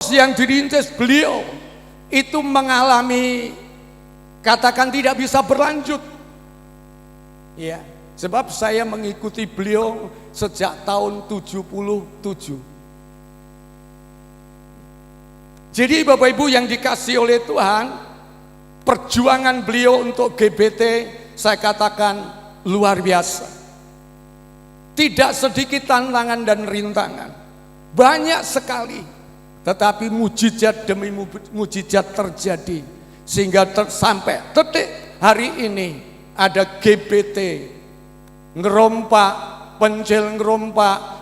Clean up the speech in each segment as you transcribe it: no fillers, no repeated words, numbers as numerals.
Proses yang dirintis beliau itu mengalami, katakan tidak bisa berlanjut. Ya, sebab saya mengikuti beliau sejak tahun 77. Jadi Bapak Ibu yang dikasih oleh Tuhan, perjuangan beliau untuk GBT saya katakan luar biasa. Tidak sedikit tantangan dan rintangan, banyak sekali. Tetapi mujizat demi mujizat terjadi, sehingga sampai detik hari ini ada GBT ngerompak,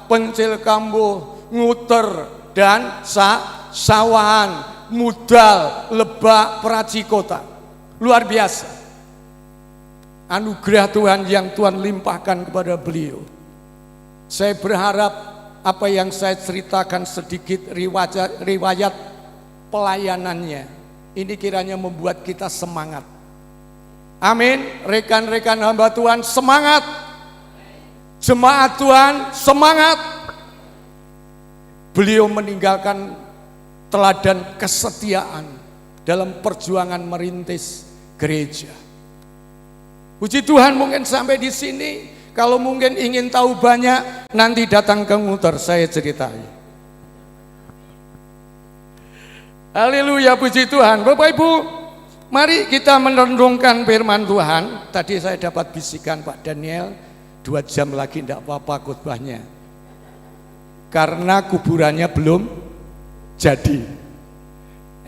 pencil kambuh, nguter dan sawahan, mudal, lebak, peraci kota. Luar biasa anugerah Tuhan yang Tuhan limpahkan kepada beliau. Saya berharap apa yang saya ceritakan sedikit riwayat pelayanannya ini kiranya membuat kita semangat. Amin. Rekan-rekan hamba Tuhan semangat. Jemaat Tuhan semangat. Beliau meninggalkan teladan kesetiaan dalam perjuangan merintis gereja. Puji Tuhan, mungkin sampai di sini. Kalau mungkin ingin tahu banyak, nanti datang ke Nguter, saya ceritain. Haleluya, puji Tuhan. Bapak Ibu, mari kita merenungkan firman Tuhan. Tadi saya dapat bisikan Pak Daniel, 2 jam lagi tidak apa-apa khotbahnya. Karena kuburannya belum jadi.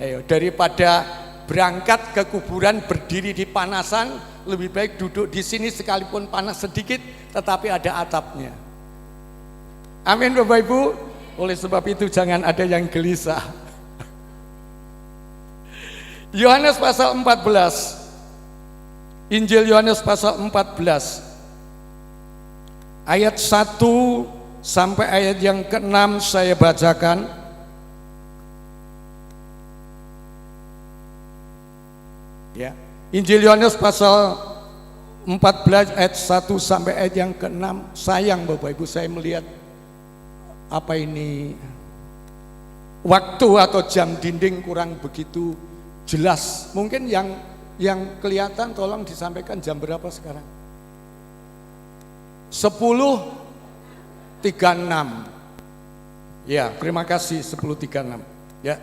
Ayo, daripada berangkat ke kuburan berdiri di panasan, lebih baik duduk di sini sekalipun panas sedikit, tetapi ada atapnya. Amin Bapak Ibu. Oleh sebab itu jangan ada yang gelisah. Yohanes pasal 14. Injil Yohanes pasal 14. Ayat 1 sampai ayat yang ke-6 saya bacakan. Ya. Injil Yohanes pasal 14 ayat 1 sampai ayat yang ke-6. Sayang Bapak Ibu, saya melihat apa ini waktu atau jam dinding kurang begitu jelas. Mungkin yang kelihatan tolong disampaikan jam berapa sekarang? 10.36. Ya, terima kasih 10.36. Ya.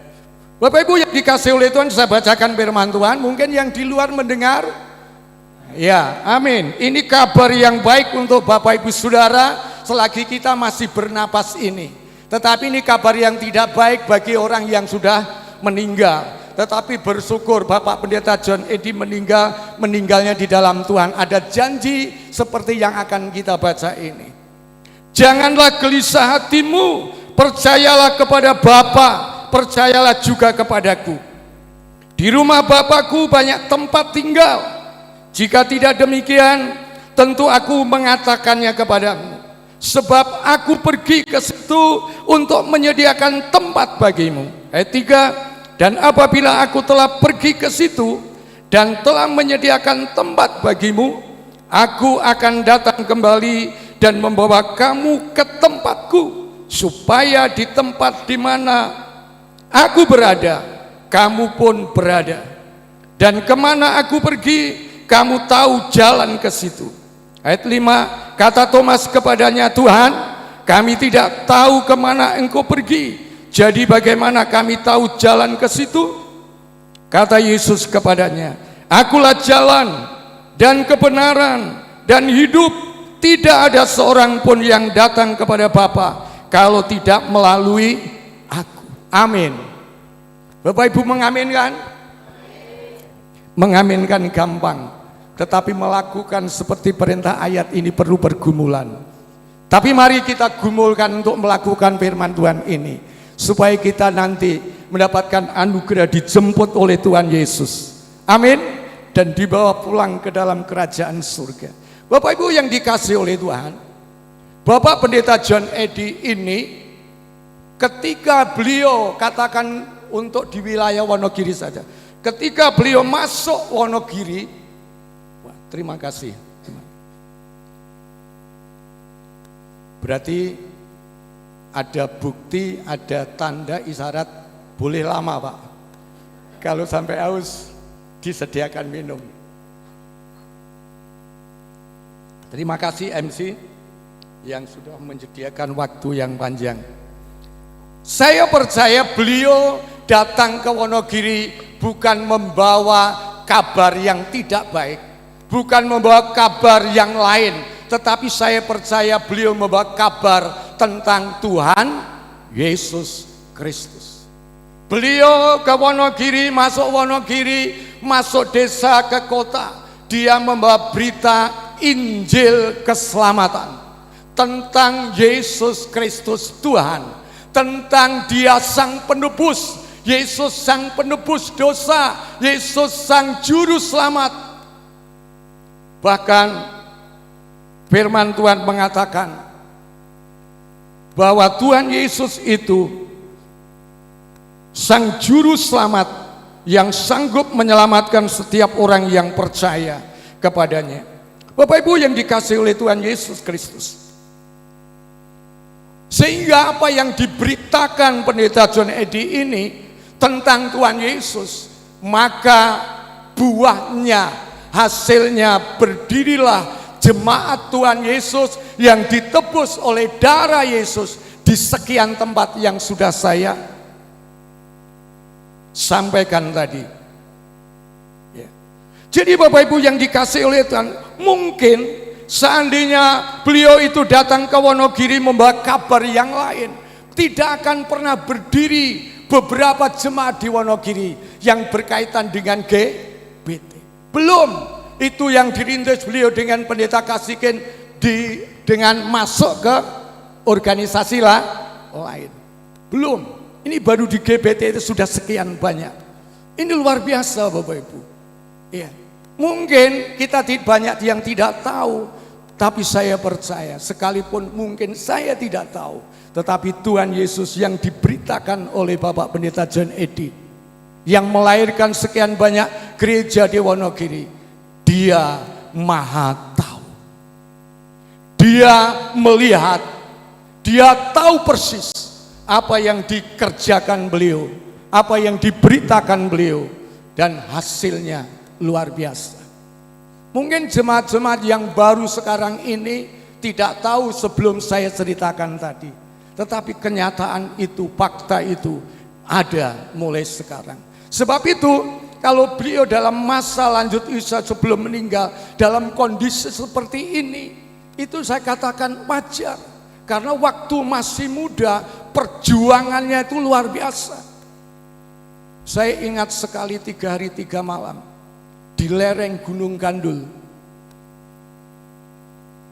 Bapak Ibu yang dikasih oleh Tuhan, saya bacakan firman Tuhan. Mungkin yang di luar mendengar, ya, amin. Ini kabar yang baik untuk Bapak Ibu Saudara selagi kita masih bernapas ini. Tetapi ini kabar yang tidak baik bagi orang yang sudah meninggal. Tetapi bersyukur Bapak Pendeta John Eddy meninggalnya di dalam Tuhan. Ada janji seperti yang akan kita baca ini. Janganlah gelisah hatimu, percayalah kepada Bapa, percayalah juga kepadaku. Di rumah Bapakku banyak tempat tinggal. Jika tidak demikian, tentu aku mengatakannya kepadamu. Sebab aku pergi ke situ untuk menyediakan tempat bagimu. Ayat 3, dan apabila aku telah pergi ke situ dan telah menyediakan tempat bagimu, aku akan datang kembali dan membawa kamu ke tempatku, supaya di tempat di mana aku berada, kamu pun berada. Dan kemana aku pergi, kamu tahu jalan ke situ. Ayat 5, kata Thomas kepadanya, Tuhan, kami tidak tahu kemana engkau pergi, jadi bagaimana kami tahu jalan ke situ? Kata Yesus kepadanya, akulah jalan dan kebenaran dan hidup. Tidak ada seorang pun yang datang kepada Bapa kalau tidak melalui aku. Amin. Bapak Ibu mengaminkan? Mengaminkan gampang, tetapi melakukan seperti perintah ayat ini perlu pergumulan. Tapi mari kita gumulkan untuk melakukan firman Tuhan ini, supaya kita nanti mendapatkan anugerah dijemput oleh Tuhan Yesus. Amin. Dan dibawa pulang ke dalam kerajaan surga. Bapak Ibu yang dikasih oleh Tuhan, Bapak Pendeta John Eddy ini ketika beliau, katakan untuk di wilayah Wonogiri saja, ketika beliau masuk Wonogiri, wah, terima kasih. Berarti ada bukti, ada tanda isyarat Boleh lama Pak. Kalau sampai haus disediakan minum. Terima kasih MC yang sudah menyediakan waktu yang panjang. Saya percaya beliau datang ke Wonogiri bukan membawa kabar yang tidak baik, bukan membawa kabar yang lain, tetapi saya percaya beliau membawa kabar tentang Tuhan Yesus Kristus. Beliau ke Wonogiri, masuk desa ke kota, dia membawa berita Injil keselamatan tentang Yesus Kristus Tuhan, tentang Dia Sang Penebus, Yesus Sang Penebus dosa, Yesus Sang Juru Selamat. Bahkan firman Tuhan mengatakan bahwa Tuhan Yesus itu Sang Juru Selamat yang sanggup menyelamatkan setiap orang yang percaya kepadanya. Bapak Ibu yang dikasihi oleh Tuhan Yesus Kristus, sehingga apa yang diberitakan Pendeta John Eddy ini tentang Tuhan Yesus, maka buahnya, hasilnya berdirilah jemaat Tuhan Yesus yang ditebus oleh darah Yesus di sekian tempat yang sudah saya sampaikan tadi. Ya. Jadi Bapak Ibu yang dikasihi oleh Tuhan, mungkin seandainya beliau itu datang ke Wonogiri membawa kabar yang lain, tidak akan pernah berdiri beberapa jemaat di Wonogiri yang berkaitan dengan GBT. Belum, itu yang dirintis beliau dengan Pendeta Kasikin dengan masuk ke organisasi lain. Belum, ini baru di GBT itu sudah sekian banyak. Ini luar biasa Bapak Ibu. Iya. Mungkin kita banyak yang tidak tahu, tapi saya percaya sekalipun mungkin saya tidak tahu, tetapi Tuhan Yesus yang diberitakan oleh Bapak Pendeta John Eddy yang melahirkan sekian banyak gereja di Wonogiri, Dia Maha tahu. Dia melihat, Dia tahu persis apa yang dikerjakan beliau, apa yang diberitakan beliau, dan hasilnya luar biasa. Mungkin jemaat-jemaat yang baru sekarang ini tidak tahu sebelum saya ceritakan tadi, tetapi kenyataan itu, fakta itu ada mulai sekarang. Sebab itu kalau beliau dalam masa lanjut usia sebelum meninggal dalam kondisi seperti ini, itu saya katakan wajar, karena waktu masih muda perjuangannya itu luar biasa. Saya ingat sekali 3 hari 3 malam di lereng Gunung Kandul.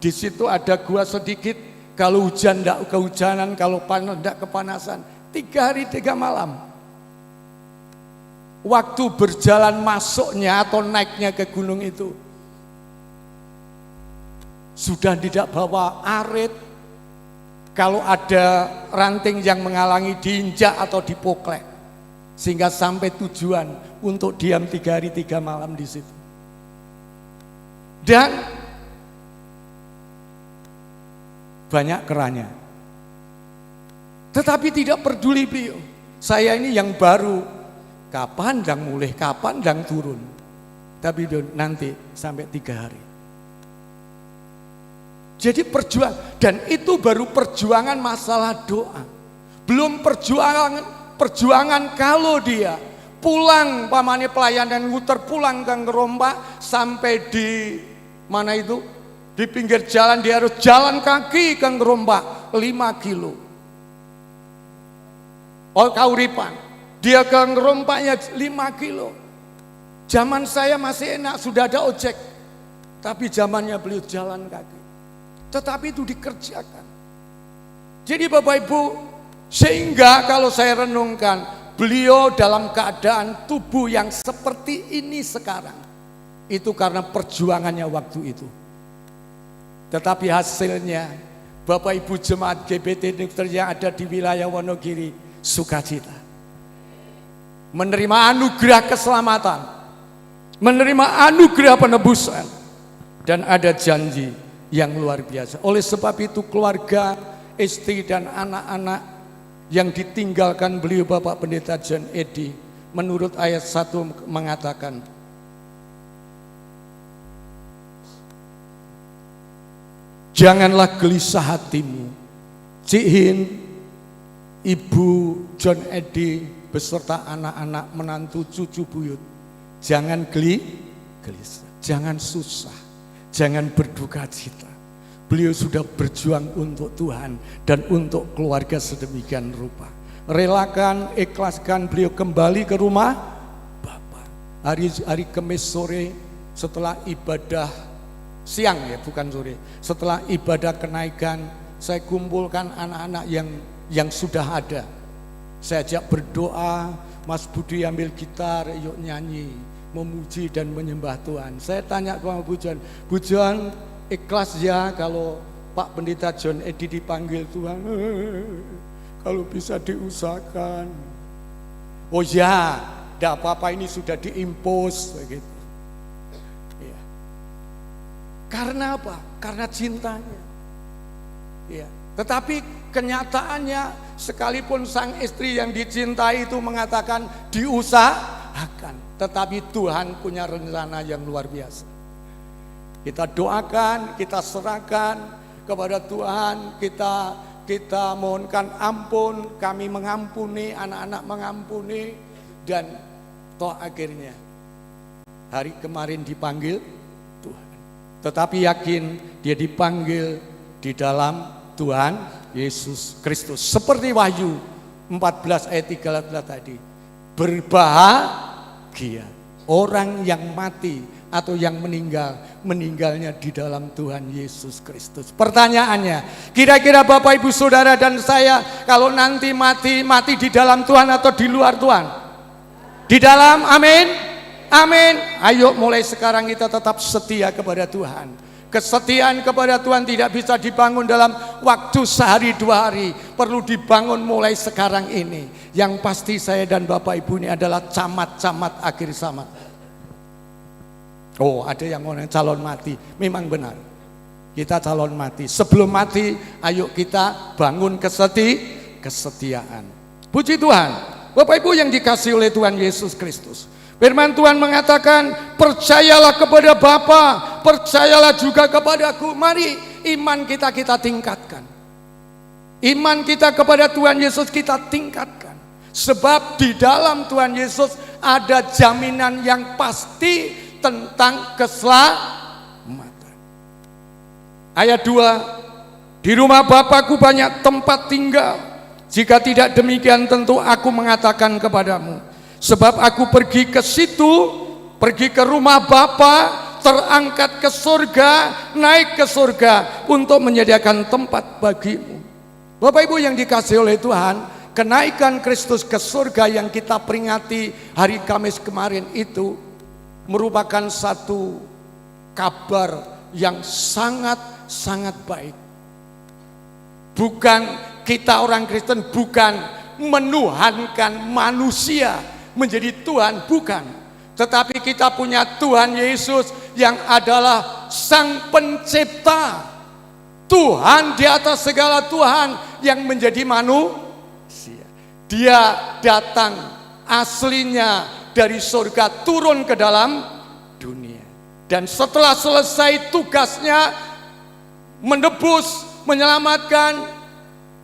Di situ ada gua sedikit, kalau hujan tidak kehujanan, kalau panas tidak kepanasan. 3 hari 3 malam. Waktu berjalan masuknya atau naiknya ke gunung itu, sudah tidak bawa arit. Kalau ada ranting yang menghalangi, diinjak atau dipoklek, sehingga sampai tujuan untuk diam 3 hari 3 malam di situ. Dan banyak keranya. Tetapi tidak peduli beliau. Saya ini yang baru, kapan dan mulai, kapan dan turun. Tapi nanti sampai 3 hari. Jadi perjuangan, dan itu baru perjuangan masalah doa. Belum perjuangan kalau dia pulang, pamane pelayanan nguter pulang ke Ngerompak, sampai di mana itu, di pinggir jalan, dia harus jalan kaki ke Ngerompak 5 kilo. Oh, Kauripan, dia ke Ngerompaknya 5 kilo. Zaman saya masih enak, sudah ada ojek, tapi zamannya beliau jalan kaki. Tetapi itu dikerjakan. Jadi Bapak Ibu, sehingga kalau saya renungkan, beliau dalam keadaan tubuh yang seperti ini sekarang, itu karena perjuangannya waktu itu. Tetapi hasilnya, Bapak Ibu jemaat GBT Nukter yang ada di wilayah Wonogiri, sukacita. Menerima anugerah keselamatan, menerima anugerah penebusan, dan ada janji yang luar biasa. Oleh sebab itu keluarga, istri dan anak-anak yang ditinggalkan beliau Bapak Pendeta John Eddy menurut ayat 1 mengatakan, janganlah gelisah hatimu. Cik Hin, Ibu John Eddy beserta anak-anak, menantu, cucu buyut, jangan gelisah, jangan susah, jangan berduka cita. Beliau sudah berjuang untuk Tuhan dan untuk keluarga sedemikian rupa. Relakan, ikhlaskan beliau kembali ke rumah Bapa. Hari Kamis sore setelah ibadah siang, ya bukan sore, setelah ibadah kenaikan, saya kumpulkan anak-anak yang sudah ada. Saya ajak berdoa, Mas Budi ambil gitar, yuk nyanyi, memuji dan menyembah Tuhan. Saya tanya ke Bu John, ikhlas ya kalau Pak Pendeta John Eddy dipanggil Tuhan? Kalau bisa diusahakan. Oh ya, tidak apa-apa, ini sudah diimpos begitu. Ya. Karena apa? Karena cintanya. Ya. Tetapi kenyataannya sekalipun sang istri yang dicintai itu mengatakan diusahakan, tetapi Tuhan punya rencana yang luar biasa. Kita doakan, kita serahkan kepada Tuhan, kita mohonkan ampun, kami mengampuni, anak-anak mengampuni, dan toh akhirnya hari kemarin dipanggil Tuhan. Tetapi yakin dia dipanggil di dalam Tuhan Yesus Kristus. Seperti Wahyu 14 ayat 13 tadi. Berbahagia orang yang mati atau yang meninggalnya di dalam Tuhan Yesus Kristus. Pertanyaannya, kira-kira Bapak Ibu Saudara dan saya kalau nanti mati di dalam Tuhan atau di luar Tuhan? Di dalam, amin. Amin. Ayo mulai sekarang kita tetap setia kepada Tuhan. Kesetiaan kepada Tuhan tidak bisa dibangun dalam waktu sehari dua hari, perlu dibangun mulai sekarang ini. Yang pasti saya dan Bapak Ibu ini adalah camat-camat akhir zaman. Oh, ada yang ngomong calon mati, memang benar. Kita calon mati. Sebelum mati, ayo kita bangun kesetiaan. Puji Tuhan, Bapak Ibu yang dikasihi oleh Tuhan Yesus Kristus. Firman Tuhan mengatakan, percayalah kepada Bapa, percayalah juga kepadaku. Mari iman kita tingkatkan. Iman kita kepada Tuhan Yesus kita tingkatkan. Sebab di dalam Tuhan Yesus ada jaminan yang pasti tentang keselamatan. Ayat 2, di rumah Bapakku banyak tempat tinggal. Jika tidak demikian tentu aku mengatakan kepadamu. Sebab aku pergi ke situ, pergi ke rumah Bapa, terangkat ke surga, naik ke surga untuk menyediakan tempat bagimu. Bapak Ibu yang dikasihi oleh Tuhan, kenaikan Kristus ke surga yang kita peringati hari Kamis kemarin itu merupakan satu kabar yang sangat-sangat baik. Bukan kita orang Kristen, bukan menuhankan manusia menjadi Tuhan, bukan. Tetapi kita punya Tuhan Yesus yang adalah Sang Pencipta, Tuhan di atas segala Tuhan yang menjadi manusia. Dia datang aslinya dari surga turun ke dalam dunia. Dan setelah selesai tugasnya menebus, menyelamatkan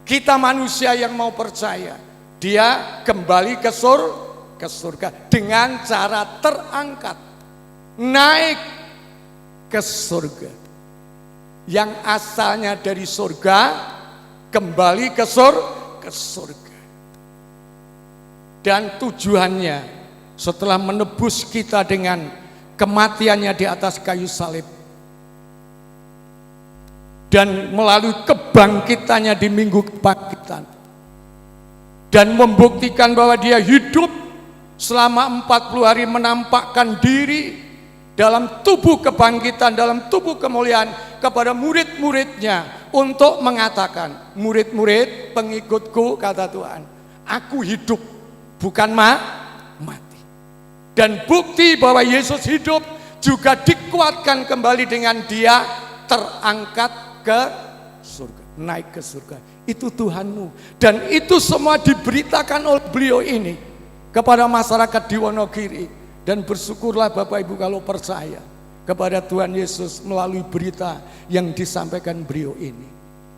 kita manusia yang mau percaya, dia kembali ke surga dengan cara terangkat, naik ke surga. Yang asalnya dari surga kembali ke surga. Dan tujuannya setelah menebus kita dengan kematiannya di atas kayu salib dan melalui kebangkitannya di minggu kebangkitan dan membuktikan bahwa dia hidup selama 40 hari, menampakkan diri dalam tubuh kebangkitan, dalam tubuh kemuliaan kepada murid-muridnya untuk mengatakan, murid-murid pengikutku, kata Tuhan, aku hidup, bukan mati. Dan bukti bahwa Yesus hidup juga dikuatkan kembali dengan dia terangkat ke surga, naik ke surga. itu Tuhanmu. Dan itu semua diberitakan oleh beliau ini kepada masyarakat di Wonogiri. Dan bersyukurlah Bapak Ibu kalau percaya kepada Tuhan Yesus melalui berita yang disampaikan beliau ini.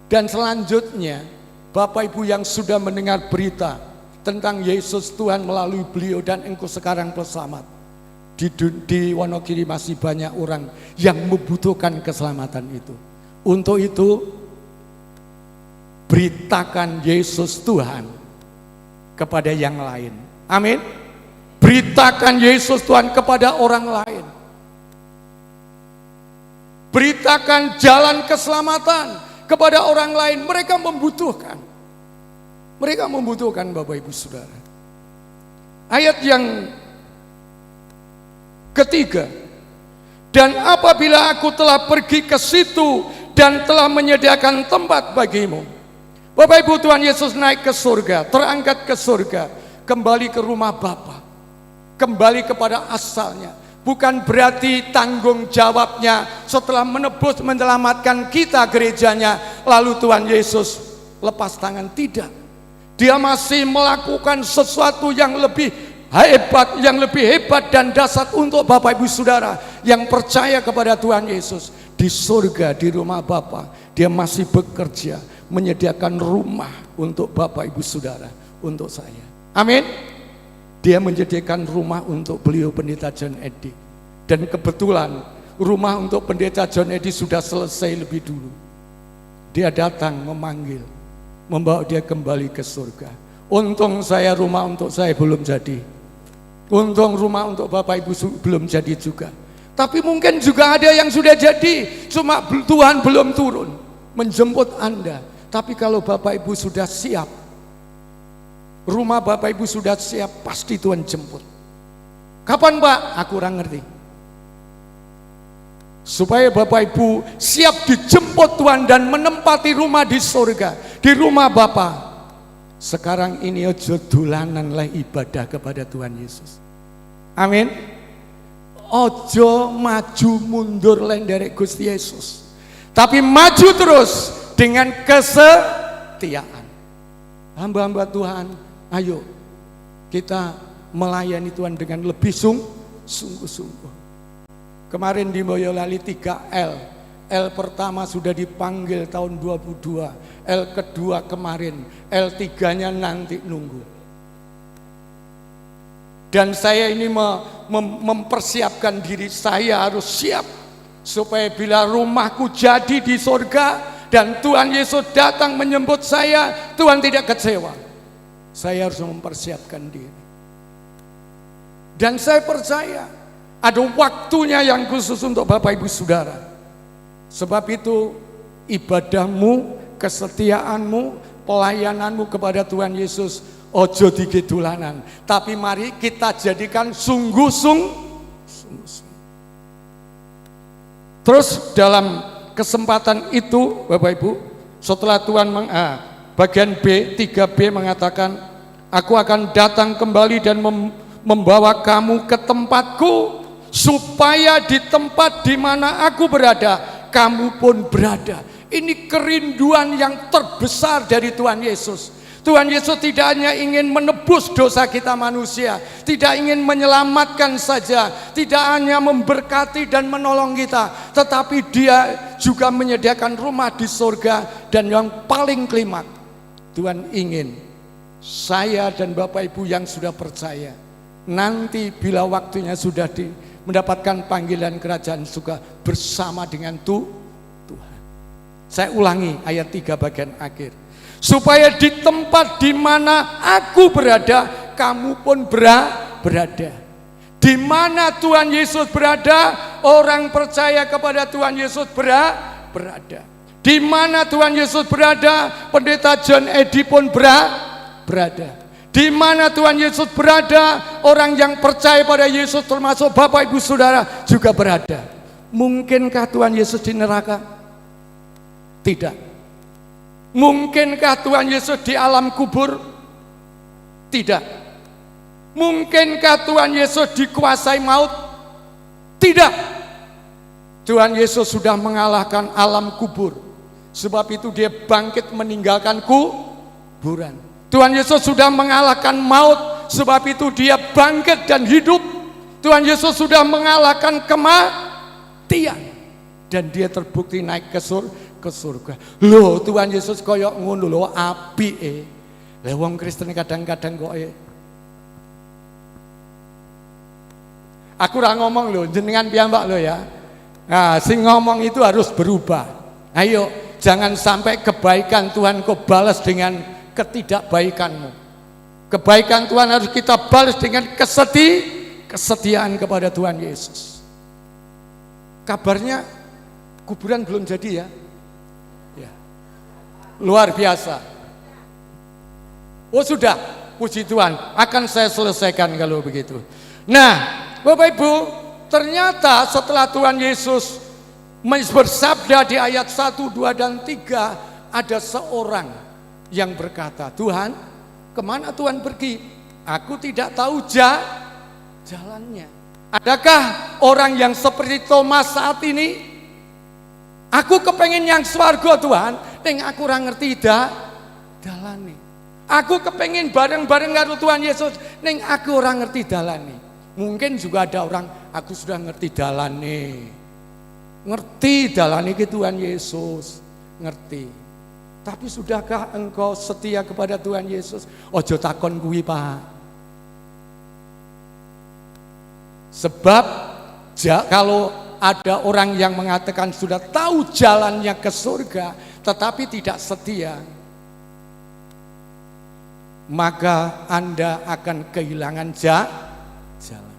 Dan selanjutnya Bapak Ibu yang sudah mendengar berita tentang Yesus Tuhan melalui beliau dan engkau sekarang telah selamat. Di Wonogiri masih banyak orang yang membutuhkan keselamatan itu. Untuk itu beritakan Yesus Tuhan kepada yang lain. Amin. Beritakan Yesus Tuhan kepada orang lain. Beritakan jalan keselamatan kepada orang lain. Mereka membutuhkan. Mereka membutuhkan Bapak Ibu Saudara. Ayat yang ketiga. Dan apabila aku telah pergi ke situ dan telah menyediakan tempat bagimu. Bapak Ibu, Tuhan Yesus naik ke surga, terangkat ke surga, kembali ke rumah Bapa. Kembali kepada asalnya. Bukan berarti tanggung jawabnya setelah menebus menyelamatkan kita gerejanya, lalu Tuhan Yesus lepas tangan. Tidak. Dia masih melakukan sesuatu yang lebih hebat dan dahsyat untuk Bapak Ibu Saudara yang percaya kepada Tuhan Yesus. Di surga, di rumah Bapa, dia masih bekerja menyediakan rumah untuk Bapak Ibu Saudara, untuk saya. Amin. Dia menyediakan rumah untuk beliau Pendeta John Eddy. Dan kebetulan rumah untuk Pendeta John Eddy sudah selesai lebih dulu. Dia datang memanggil, membawa dia kembali ke surga. Untung saya rumah untuk saya belum jadi. Untung rumah untuk Bapak Ibu belum jadi juga. Tapi mungkin juga ada yang sudah jadi, cuma Tuhan belum turun menjemput Anda. Tapi kalau Bapak Ibu sudah siap, rumah Bapak Ibu sudah siap, pasti Tuhan jemput. Kapan Pak? Aku kurang ngerti. Supaya Bapak Ibu siap dijemput Tuhan dan menempati rumah di surga, di rumah Bapa. Sekarang ini ojo dolanan lah ibadah kepada Tuhan Yesus. Amin. Ojo maju mundur lain dari Gusti Yesus, tapi maju terus dengan kesetiaan. Hamba-hamba Tuhan, ayo kita melayani Tuhan dengan lebih sungguh-sungguh. Kemarin di Boyolali 3L. L pertama sudah dipanggil tahun 22. L kedua kemarin. L3-nya nanti nunggu. Dan saya ini mempersiapkan diri saya harus siap. Supaya bila rumahku jadi di surga dan Tuhan Yesus datang menyambut saya, Tuhan tidak kecewa. Saya harus mempersiapkan diri. Dan saya percaya ada waktunya yang khusus untuk Bapak Ibu Saudara. Sebab itu ibadahmu, kesetiaanmu, pelayananmu kepada Tuhan Yesus ojo digedulanan, tapi mari kita jadikan sungguh-sungguh. Terus dalam kesempatan itu Bapak Ibu, setelah Tuhan bagian B, 3B mengatakan, aku akan datang kembali dan membawa kamu ke tempatku, supaya di tempat di mana aku berada, kamu pun berada. Ini kerinduan yang terbesar dari Tuhan Yesus. Tuhan Yesus tidak hanya ingin menebus dosa kita manusia, tidak ingin menyelamatkan saja, tidak hanya memberkati dan menolong kita, tetapi Dia juga menyediakan rumah di surga. Dan yang paling klimak, Tuhan ingin saya dan Bapak Ibu yang sudah percaya, nanti bila waktunya sudah mendapatkan panggilan kerajaan surga bersama dengan Tuhan. Saya ulangi ayat 3 bagian akhir. Supaya di tempat di mana aku berada, kamu pun berada. Di mana Tuhan Yesus berada, orang percaya kepada Tuhan Yesus berada. Di mana Tuhan Yesus berada, Pendeta John Eddy pun berada. Di mana Tuhan Yesus berada, orang yang percaya pada Yesus termasuk Bapak Ibu Saudara juga berada. Mungkinkah Tuhan Yesus di neraka? Tidak. Mungkinkah Tuhan Yesus di alam kubur? Tidak. Mungkinkah Tuhan Yesus dikuasai maut? Tidak. Tuhan Yesus sudah mengalahkan alam kubur. Sebab itu dia bangkit meninggalkan kuburan. Tuhan Yesus sudah mengalahkan maut, sebab itu dia bangkit dan hidup. Tuhan Yesus sudah mengalahkan kematian dan dia terbukti naik ke surga. Loh, Tuhan Yesus koyok ngono lho, apike. Lah wong Kristen kadang-kadang kok aku ora ngomong lho, jenengan piyambak lho ya. Nah, sing ngomong itu harus berubah. Ayo, jangan sampai kebaikan Tuhan kau balas dengan ketidakbaikanmu. Kebaikan Tuhan harus kita balas dengan kesetiaan kepada Tuhan Yesus. Kabarnya kuburan belum jadi ya. Ya. Luar biasa. Oh sudah, puji Tuhan, akan saya selesaikan kalau begitu. Nah, Bapak Ibu, ternyata setelah Tuhan Yesus bersabda di ayat 1, 2, dan 3, ada seorang yang berkata, Tuhan, kemana Tuhan pergi? Aku tidak tahu jalannya. Adakah orang yang seperti Thomas saat ini? Aku kepengen yang swarga Tuhan, ning aku ora ngerti dalane. Aku kepengen bareng-bareng karo Tuhan Yesus, ning aku ora ngerti dalane. Mungkin juga ada orang, aku sudah ngerti dalane. Ngerti dalane ke Tuhan Yesus, ngerti. Tapi sudahkah engkau setia kepada Tuhan Yesus? Ojo takon kuwi, Pak. Sebab kalau ada orang yang mengatakan sudah tahu jalannya ke surga, tetapi tidak setia, maka Anda akan kehilangan jalan.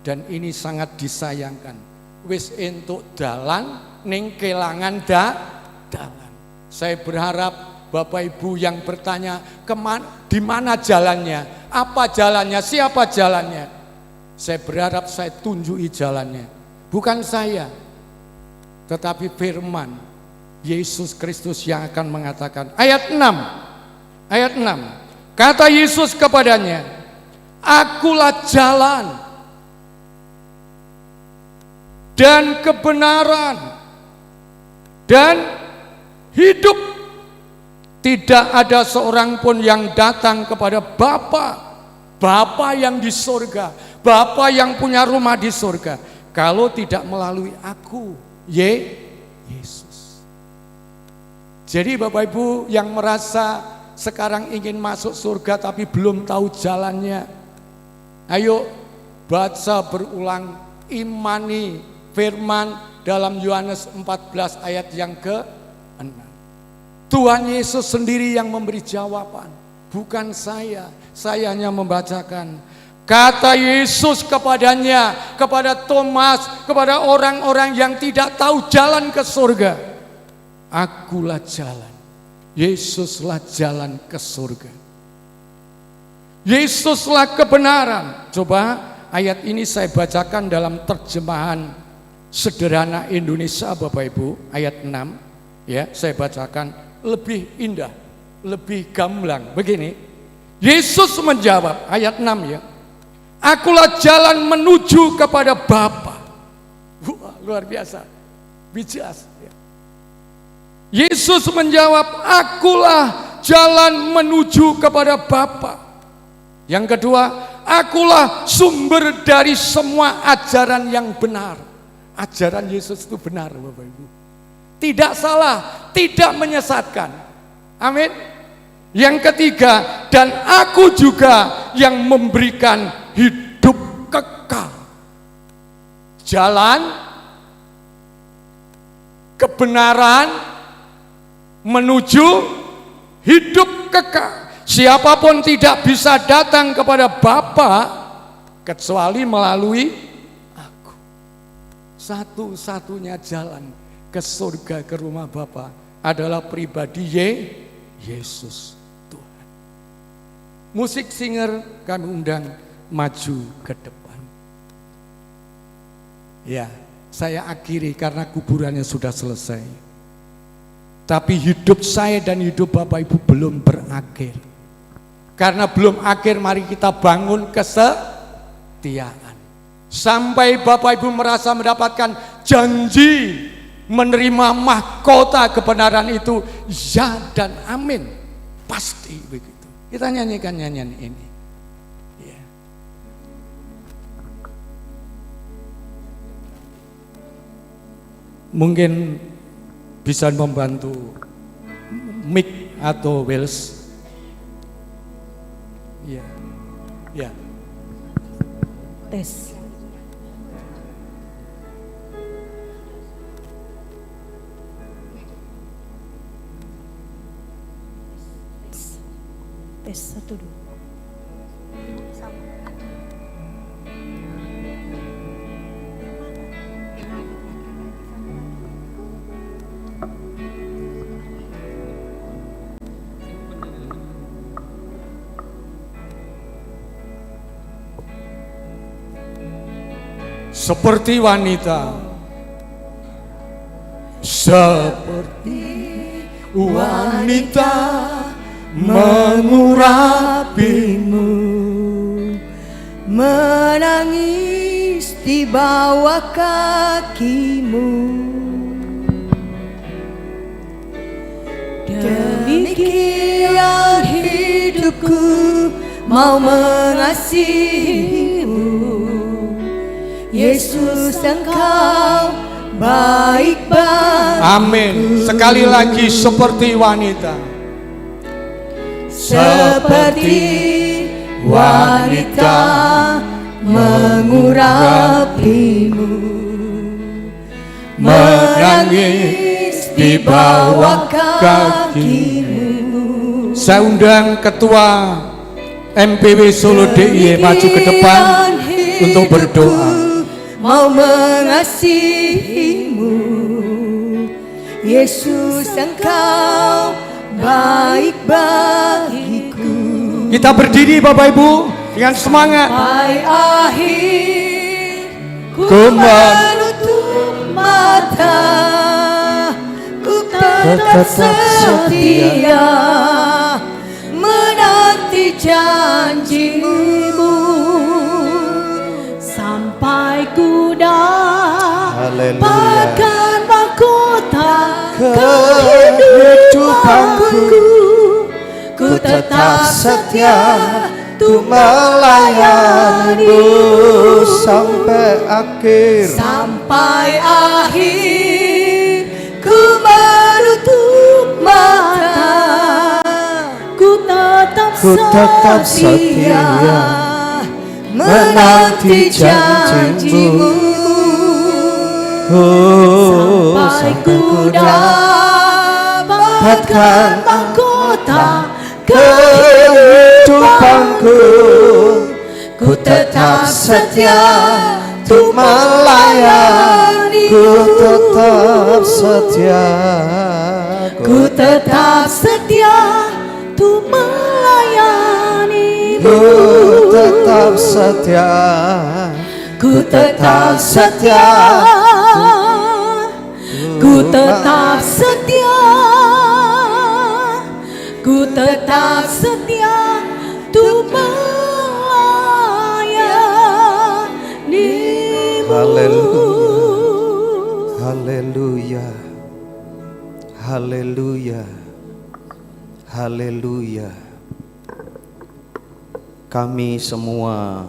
Dan ini sangat disayangkan. Wis entuk dalan ning kelangan dalan. Saya berharap Bapak Ibu yang bertanya di mana jalannya, apa jalannya, siapa jalannya, saya berharap saya tunjuki jalannya. Bukan saya, tetapi firman Yesus Kristus yang akan mengatakan. Ayat 6, kata Yesus kepadanya, akulah jalan dan kebenaran dan hidup. Tidak ada seorang pun yang datang kepada Bapa yang di surga, Bapa yang punya rumah di surga, kalau tidak melalui aku, Yesus. Jadi Bapak Ibu yang merasa sekarang ingin masuk surga tapi belum tahu jalannya, ayo baca berulang, imani firman dalam Yohanes 14 ayat yang ke-6. Tuhan Yesus sendiri yang memberi jawaban, bukan saya. Saya hanya membacakan. Kata Yesus kepadanya, kepada Thomas, kepada orang-orang yang tidak tahu jalan ke surga, akulah jalan. Yesuslah jalan ke surga. Yesuslah kebenaran. Coba ayat ini saya bacakan dalam terjemahan sederhana Indonesia Bapak Ibu, ayat 6. Ya, saya bacakan lebih indah, lebih gamblang. Begini, Yesus menjawab, ayat 6 ya, akulah jalan menuju kepada Bapa. Wah, luar biasa, bijak ya. Yesus menjawab, akulah jalan menuju kepada Bapa. Yang kedua, akulah sumber dari semua ajaran yang benar. Ajaran Yesus itu benar Bapak Ibu, tidak salah, tidak menyesatkan. Amin. Yang ketiga, dan aku juga yang memberikan hidup kekal. Jalan kebenaran menuju hidup kekal. Siapapun tidak bisa datang kepada Bapa kecuali melalui aku. Satu-satunya jalan ke surga, ke rumah Bapa adalah pribadi Yesus Tuhan. Musik singer kami undang maju ke depan. Ya, saya akhiri karena kuburannya sudah selesai. Tapi hidup saya dan hidup Bapak Ibu belum berakhir. Karena belum akhir, mari kita bangun kesetiaan. Sampai Bapak Ibu merasa mendapatkan janji menerima mahkota kebenaran itu, ya dan amin. Pasti begitu. Kita nyanyikan nyanyian ini. Ya. Mungkin bisa membantu mic atau Wells. Ya. Ya. Tes. Tes 1 2. Seperti wanita, seperti wanita mengurapimu, menangis di bawah kakimu. Demikian hidupku mau mengasihimu, Yesus Engkau baik bagiku. Amin. Sekali lagi, seperti wanita, seperti wanita mengurapimu, menangis di bawah kakimu. Saya undang Ketua MPW Solo DIY maju ke depan untuk berdoa. Mau mengasihimu, Yesus Engkau baik bagiku. Kita berdiri Bapak Ibu dengan semangat. Sampai akhir ku menutup mata, ku tetap setia menanti janjimu. Sampai ku dapatkan mahkota kehidupanku, ku tetap setia untuk melayanimu sampai akhir. Sampai akhir ku menutup mata, ku tetap setia menanti janjimu. Sampai ku dapatkan mahkota kehidupanku, ku tetap setia untuk melayani. Ku tetap setia, Ku tetap setia untuk melayani. ku tetap setia, Ku tetap setia, ku tetap setia, ku tetap setia untuk melayanimu. haleluya, haleluya, haleluya. Kami semua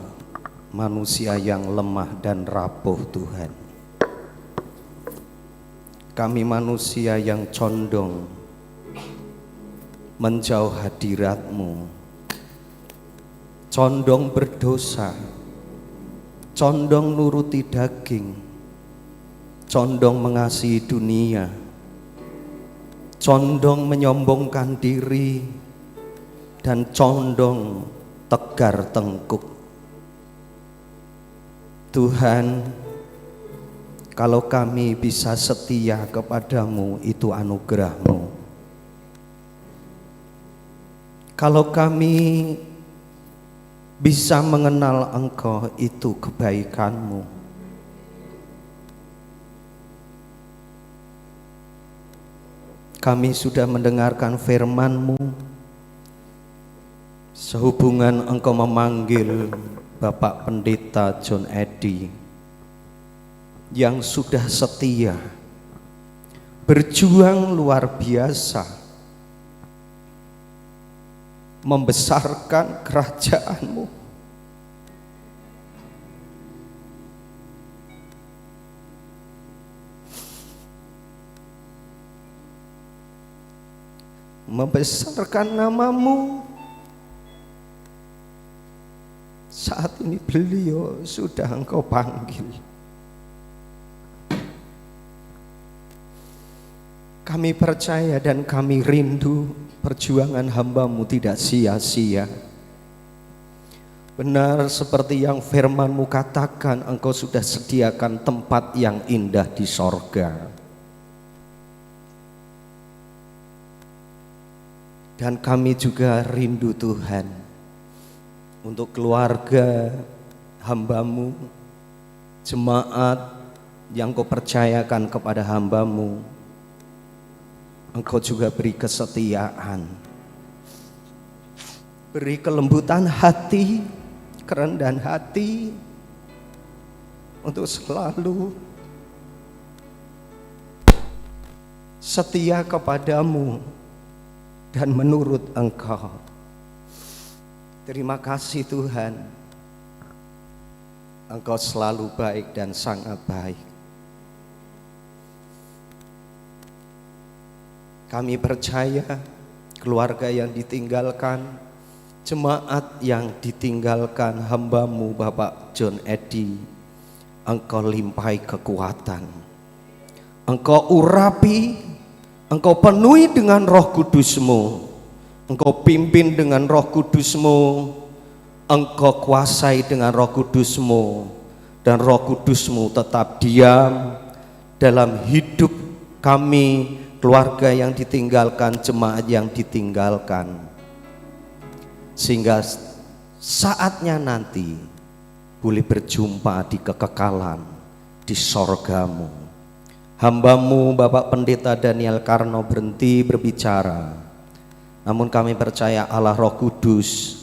manusia yang lemah dan rapuh Tuhan. Kami manusia yang condong menjauh hadirat-Mu, condong berdosa, condong nuruti daging, condong mengasihi dunia, condong menyombongkan diri, dan condong tegar tengkuk. Tuhan, kalau kami bisa setia kepadamu, itu anugerah-Mu. Kalau kami bisa mengenal Engkau, itu kebaikan-Mu. Kami sudah mendengarkan firman-Mu, sehubungan Engkau memanggil Bapak Pendeta John Eddy yang sudah setia berjuang luar biasa, membesarkan kerajaan-Mu. Membesarkan nama-Mu. Saat ini beliau sudah Engkau panggil. Kami percaya dan kami rindu perjuangan hamba-Mu tidak sia-sia. Benar seperti yang firman-Mu katakan, Engkau sudah sediakan tempat yang indah di sorga. Dan kami juga rindu Tuhan untuk keluarga hamba-Mu, jemaat yang Kau percayakan kepada hamba-Mu. Engkau juga beri kesetiaan, beri kelembutan hati, kerendahan hati untuk selalu setia kepadamu dan menurut Engkau. Terima kasih Tuhan, Engkau selalu baik dan sangat baik. Kami percaya keluarga yang ditinggalkan, jemaat yang ditinggalkan hamba-Mu Bapak John Eddy, Engkau limpahi kekuatan, Engkau urapi, Engkau penuhi dengan Roh Kudus-Mu, Engkau pimpin dengan Roh Kudus-Mu, Engkau kuasai dengan Roh Kudus-Mu, dan Roh Kudus-Mu tetap diam dalam hidup kami, keluarga yang ditinggalkan, jemaat yang ditinggalkan, sehingga saatnya nanti boleh berjumpa di kekekalan di sorga-Mu. Hamba-Mu Bapak Pendeta Daniel Karno berhenti berbicara, namun kami percaya Allah Roh Kudus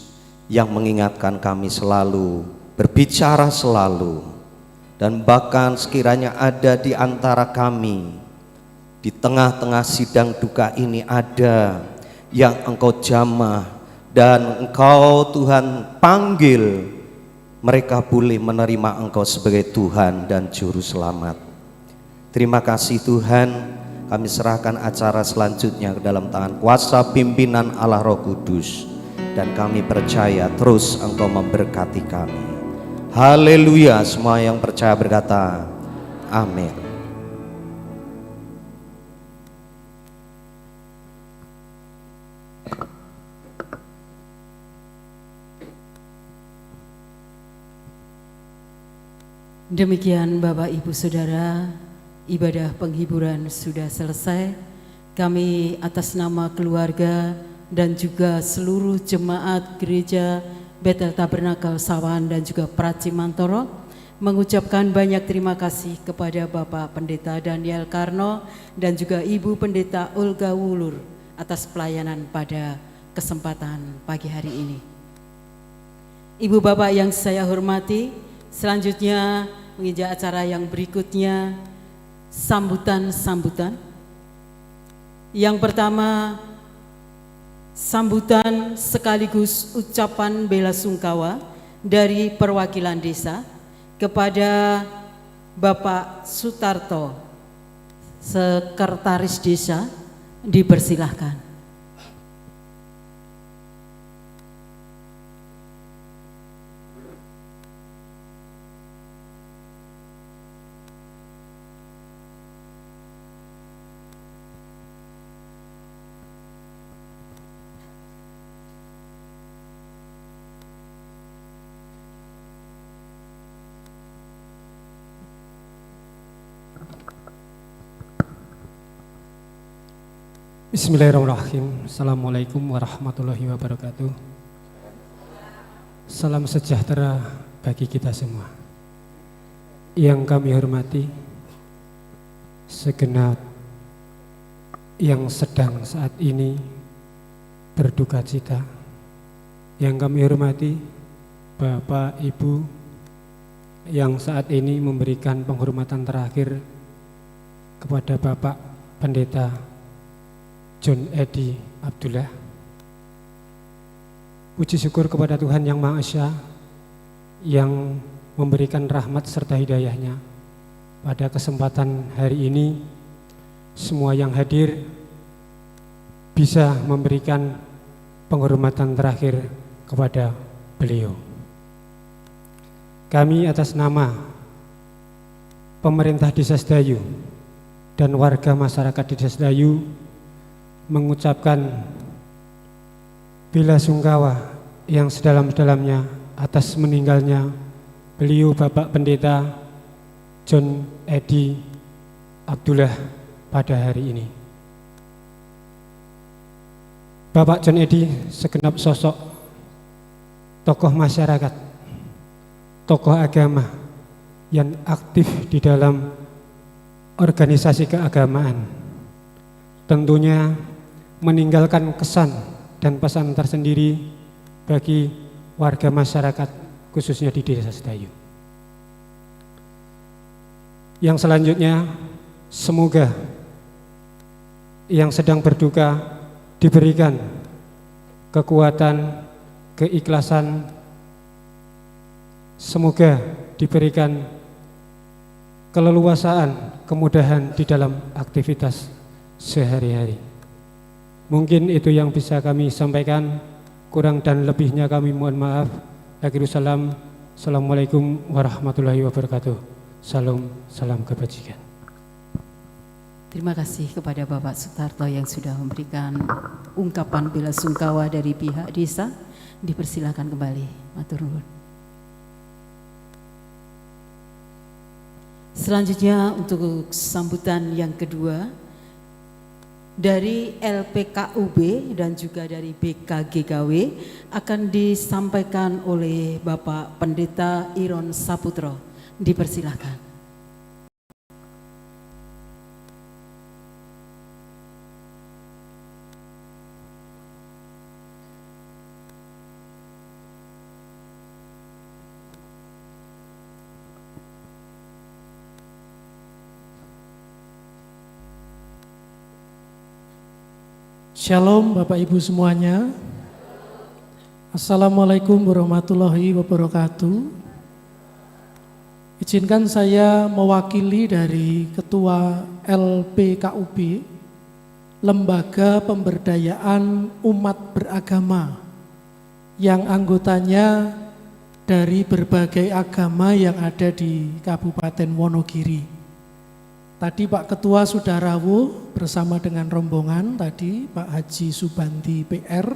yang mengingatkan kami selalu, berbicara selalu, dan bahkan sekiranya ada di antara kami di tengah-tengah sidang duka ini ada yang Engkau jamah dan Engkau Tuhan panggil, mereka boleh menerima Engkau sebagai Tuhan dan Juru Selamat. Terima kasih Tuhan, kami serahkan acara selanjutnya ke dalam tangan kuasa pimpinan Allah Roh Kudus, dan kami percaya terus Engkau memberkati kami. Haleluya, semua yang percaya berkata amin. Demikian Bapak Ibu Saudara, ibadah penghiburan sudah selesai. Kami atas nama keluarga dan juga seluruh jemaat gereja Bethel Tabernakel Sawan dan juga Pracimantoro mengucapkan banyak terima kasih kepada Bapak Pendeta Daniel Karno dan juga Ibu Pendeta Olga Wulur atas pelayanan pada kesempatan pagi hari ini. Ibu Bapak yang saya hormati, selanjutnya menginjak acara yang berikutnya, sambutan-sambutan. Yang pertama, sambutan sekaligus ucapan bela sungkawa dari perwakilan desa kepada Bapak Sutarto, Sekretaris Desa, dipersilahkan. Bismillahirrahmanirrahim. Assalamualaikum warahmatullahi wabarakatuh. Salam sejahtera bagi kita semua. Yang kami hormati segenap yang sedang saat ini berduka cita. Yang kami hormati Bapak Ibu yang saat ini memberikan penghormatan terakhir kepada Bapak Pendeta John Edi Abdullah. Puji syukur kepada Tuhan Yang Maha Esa yang memberikan rahmat serta hidayahnya. Pada kesempatan hari ini, semua yang hadir bisa memberikan penghormatan terakhir kepada beliau. Kami atas nama pemerintah Desa Sedayu dan warga masyarakat Desa Sedayu mengucapkan bela sungkawa yang sedalam-dalamnya atas meninggalnya beliau Bapak Pendeta John Edi Abdullah pada hari ini. Bapak John Edi segenap sosok tokoh masyarakat, tokoh agama yang aktif di dalam organisasi keagamaan, tentunya meninggalkan kesan dan pesan tersendiri bagi warga masyarakat khususnya di Desa Sedayu. Yang selanjutnya, semoga yang sedang berduka diberikan kekuatan, keikhlasan, semoga diberikan keleluasaan, kemudahan di dalam aktivitas sehari-hari. Mungkin itu yang bisa kami sampaikan, kurang dan lebihnya kami mohon maaf. Akhirul salam. Assalamualaikum warahmatullahi wabarakatuh. Salam kebajikan. Terima kasih kepada Bapak Sutarto yang sudah memberikan ungkapan bela sungkawa dari pihak desa. Dipersilakan kembali, matur nuwun. Selanjutnya untuk sambutan yang kedua dari LPKUB dan juga dari BKGKW akan disampaikan oleh Bapak Pendeta Iron Saputro. Dipersilakan. Shalom Bapak Ibu semuanya. Assalamualaikum warahmatullahi wabarakatuh. Izinkan saya mewakili dari Ketua LPKUB, Lembaga Pemberdayaan Umat Beragama, yang anggotanya dari berbagai agama yang ada di Kabupaten Wonogiri. Tadi Pak Ketua sudah rawuh bersama dengan rombongan tadi Pak Haji Subanti PR.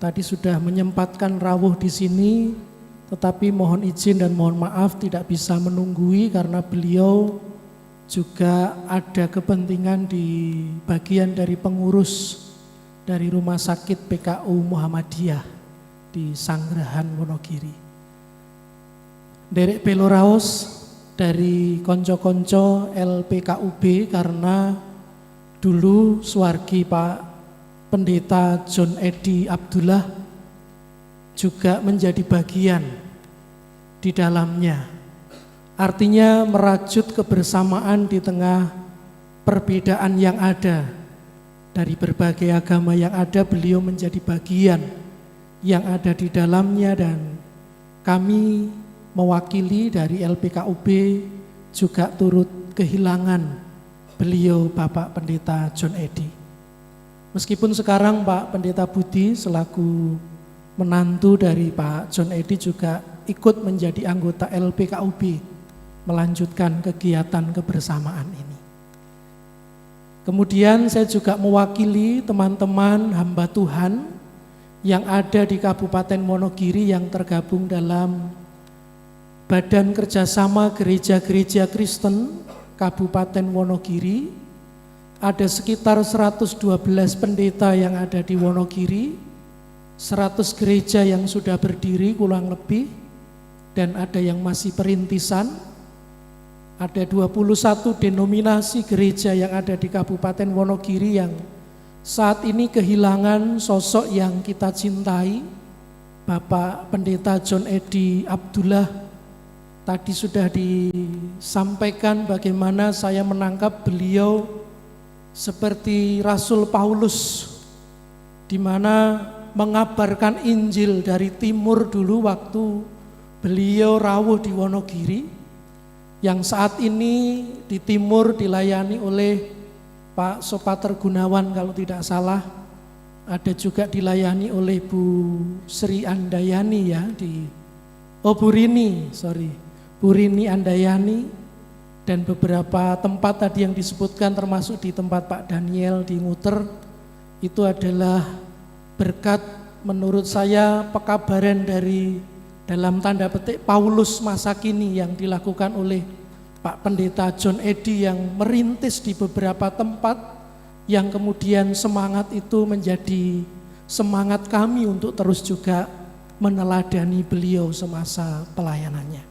Tadi sudah menyempatkan rawuh di sini, tetapi mohon izin dan mohon maaf tidak bisa menunggui karena beliau juga ada kepentingan di bagian dari pengurus dari Rumah Sakit PKU Muhammadiyah di Sanggrahan Wonogiri. Derek Beloraos dari konco-konco LPKUB karena dulu suwargi Pak Pendeta John Edi Abdullah juga menjadi bagian di dalamnya. Artinya merajut kebersamaan di tengah perbedaan yang ada. Dari berbagai agama yang ada, beliau menjadi bagian yang ada di dalamnya, dan kami mewakili dari LPKUB juga turut kehilangan beliau Bapak Pendeta John Edi. Meskipun sekarang Pak Pendeta Budi selaku menantu dari Pak John Edi juga ikut menjadi anggota LPKUB melanjutkan kegiatan kebersamaan ini. Kemudian saya juga mewakili teman-teman hamba Tuhan yang ada di Kabupaten Wonogiri yang tergabung dalam Badan Kerjasama Gereja-Gereja Kristen Kabupaten Wonogiri. Ada sekitar 112 pendeta yang ada di Wonogiri, 100 gereja yang sudah berdiri kurang lebih, dan ada yang masih perintisan. Ada 21 denominasi gereja yang ada di Kabupaten Wonogiri yang saat ini kehilangan sosok yang kita cintai, Bapak Pendeta John Edi Abdullah. Tadi sudah disampaikan bagaimana saya menangkap beliau seperti Rasul Paulus, di mana mengabarkan Injil dari timur dulu waktu beliau rawuh di Wonogiri, yang saat ini di timur dilayani oleh Pak Sopater Gunawan kalau tidak salah, ada juga dilayani oleh Bu Sri Andayani ya Bu Rini Andayani, dan beberapa tempat tadi yang disebutkan termasuk di tempat Pak Daniel di Nguter, itu adalah berkat menurut saya pekabaran dari dalam tanda petik Paulus masa kini yang dilakukan oleh Pak Pendeta John Eddy yang merintis di beberapa tempat, yang kemudian semangat itu menjadi semangat kami untuk terus juga meneladani beliau semasa pelayanannya.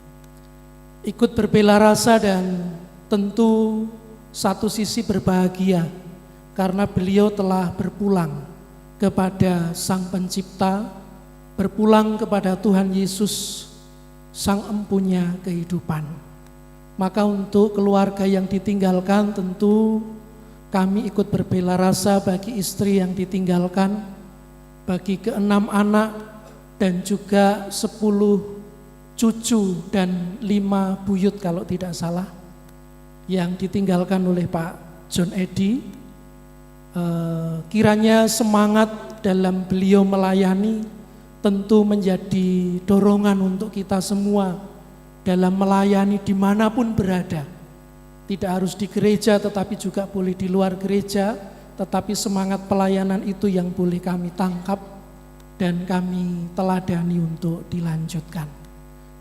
Ikut berbela rasa dan tentu satu sisi berbahagia karena beliau telah berpulang kepada Sang Pencipta, berpulang kepada Tuhan Yesus, Sang Empunya kehidupan. Maka untuk keluarga yang ditinggalkan tentu kami ikut berbela rasa bagi istri yang ditinggalkan, bagi ke-6 anak dan juga 10 cucu dan 5 buyut kalau tidak salah yang ditinggalkan oleh Pak John Eddy. Kiranya semangat dalam beliau melayani tentu menjadi dorongan untuk kita semua dalam melayani dimanapun berada. Tidak harus di gereja tetapi juga boleh di luar gereja, tetapi semangat pelayanan itu yang boleh kami tangkap dan kami teladani untuk dilanjutkan.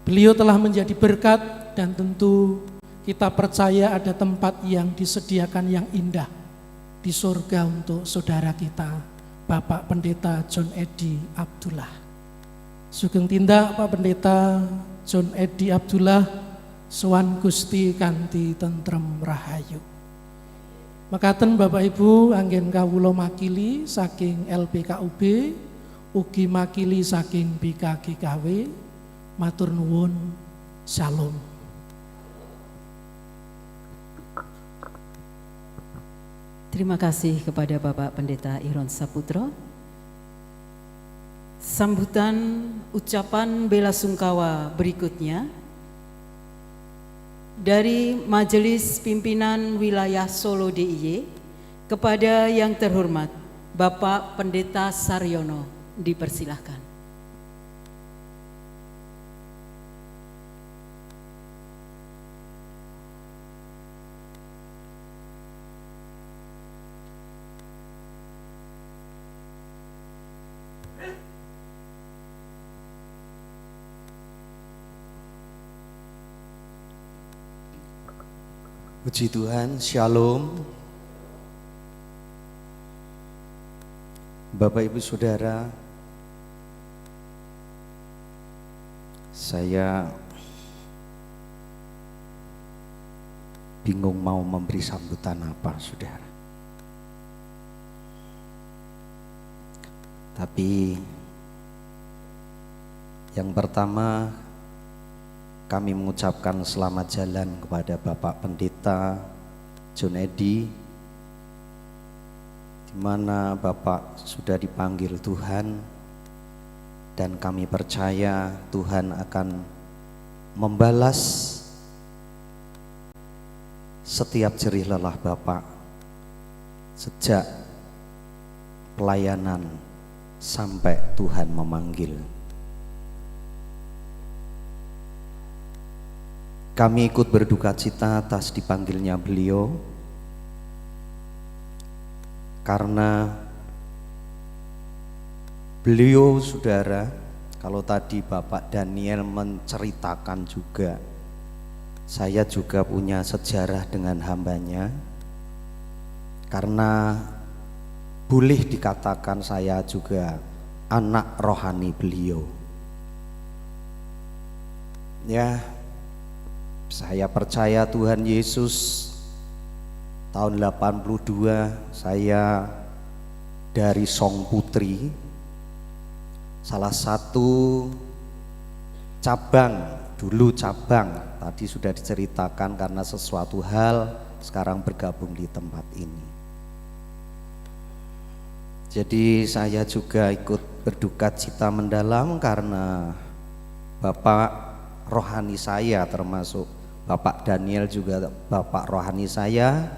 Beliau telah menjadi berkat dan tentu kita percaya ada tempat yang disediakan yang indah di surga untuk saudara kita, Bapak Pendeta John Eddy Abdullah. Sugeng tindak Pak Pendeta John Eddy Abdullah, sowan Gusti kanthi tentrem rahayu. Mekaten Bapak Ibu, anggen kawula makili saking LPKUB, ugi makili saking BKGKW, matur nuwun, shalom. Terima kasih kepada Bapak Pendeta Iron Saputro. Sambutan ucapan bela sungkawa berikutnya dari Majelis Pimpinan Wilayah Solo DIY kepada yang terhormat Bapak Pendeta Saryono, dipersilahkan. Puji Tuhan, shalom. Bapak Ibu Saudara, saya bingung mau memberi sambutan apa, Saudara. Tapi yang pertama, kami mengucapkan selamat jalan kepada Bapak Pendeta John Eddy, di mana Bapak sudah dipanggil Tuhan, dan kami percaya Tuhan akan membalas setiap jerih lelah Bapak sejak pelayanan sampai Tuhan memanggil. Kami ikut berduka cita atas dipanggilnya beliau, karena beliau, saudara, kalau tadi Bapak Daniel menceritakan juga, saya juga punya sejarah dengan hambanya, karena boleh dikatakan saya juga anak rohani beliau. Ya, saya percaya Tuhan Yesus tahun 82 saya dari Song Putri, salah satu cabang, dulu cabang, tadi sudah diceritakan karena sesuatu hal sekarang bergabung di tempat ini. Jadi saya juga ikut berduka cita mendalam karena Bapak rohani saya, termasuk Bapak Daniel juga Bapak rohani saya,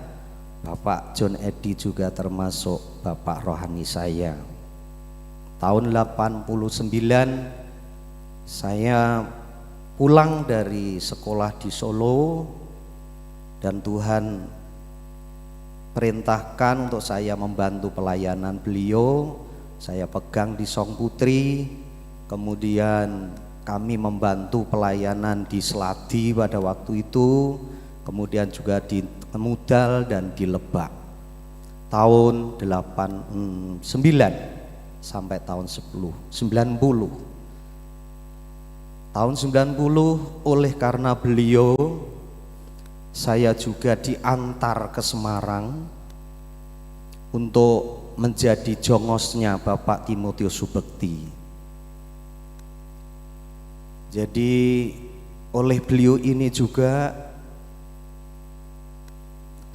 Bapak John Eddy juga termasuk Bapak rohani saya. Tahun 89 saya pulang dari sekolah di Solo dan Tuhan perintahkan untuk saya membantu pelayanan beliau. Saya pegang di Song Putri, kemudian kami membantu pelayanan di Seladi pada waktu itu, kemudian juga di Temudal dan di Lebak. Tahun 89 sampai tahun 90. Tahun 90 oleh karena beliau saya juga diantar ke Semarang untuk menjadi jongosnya Bapak Timotius Subekti. Jadi oleh beliau ini juga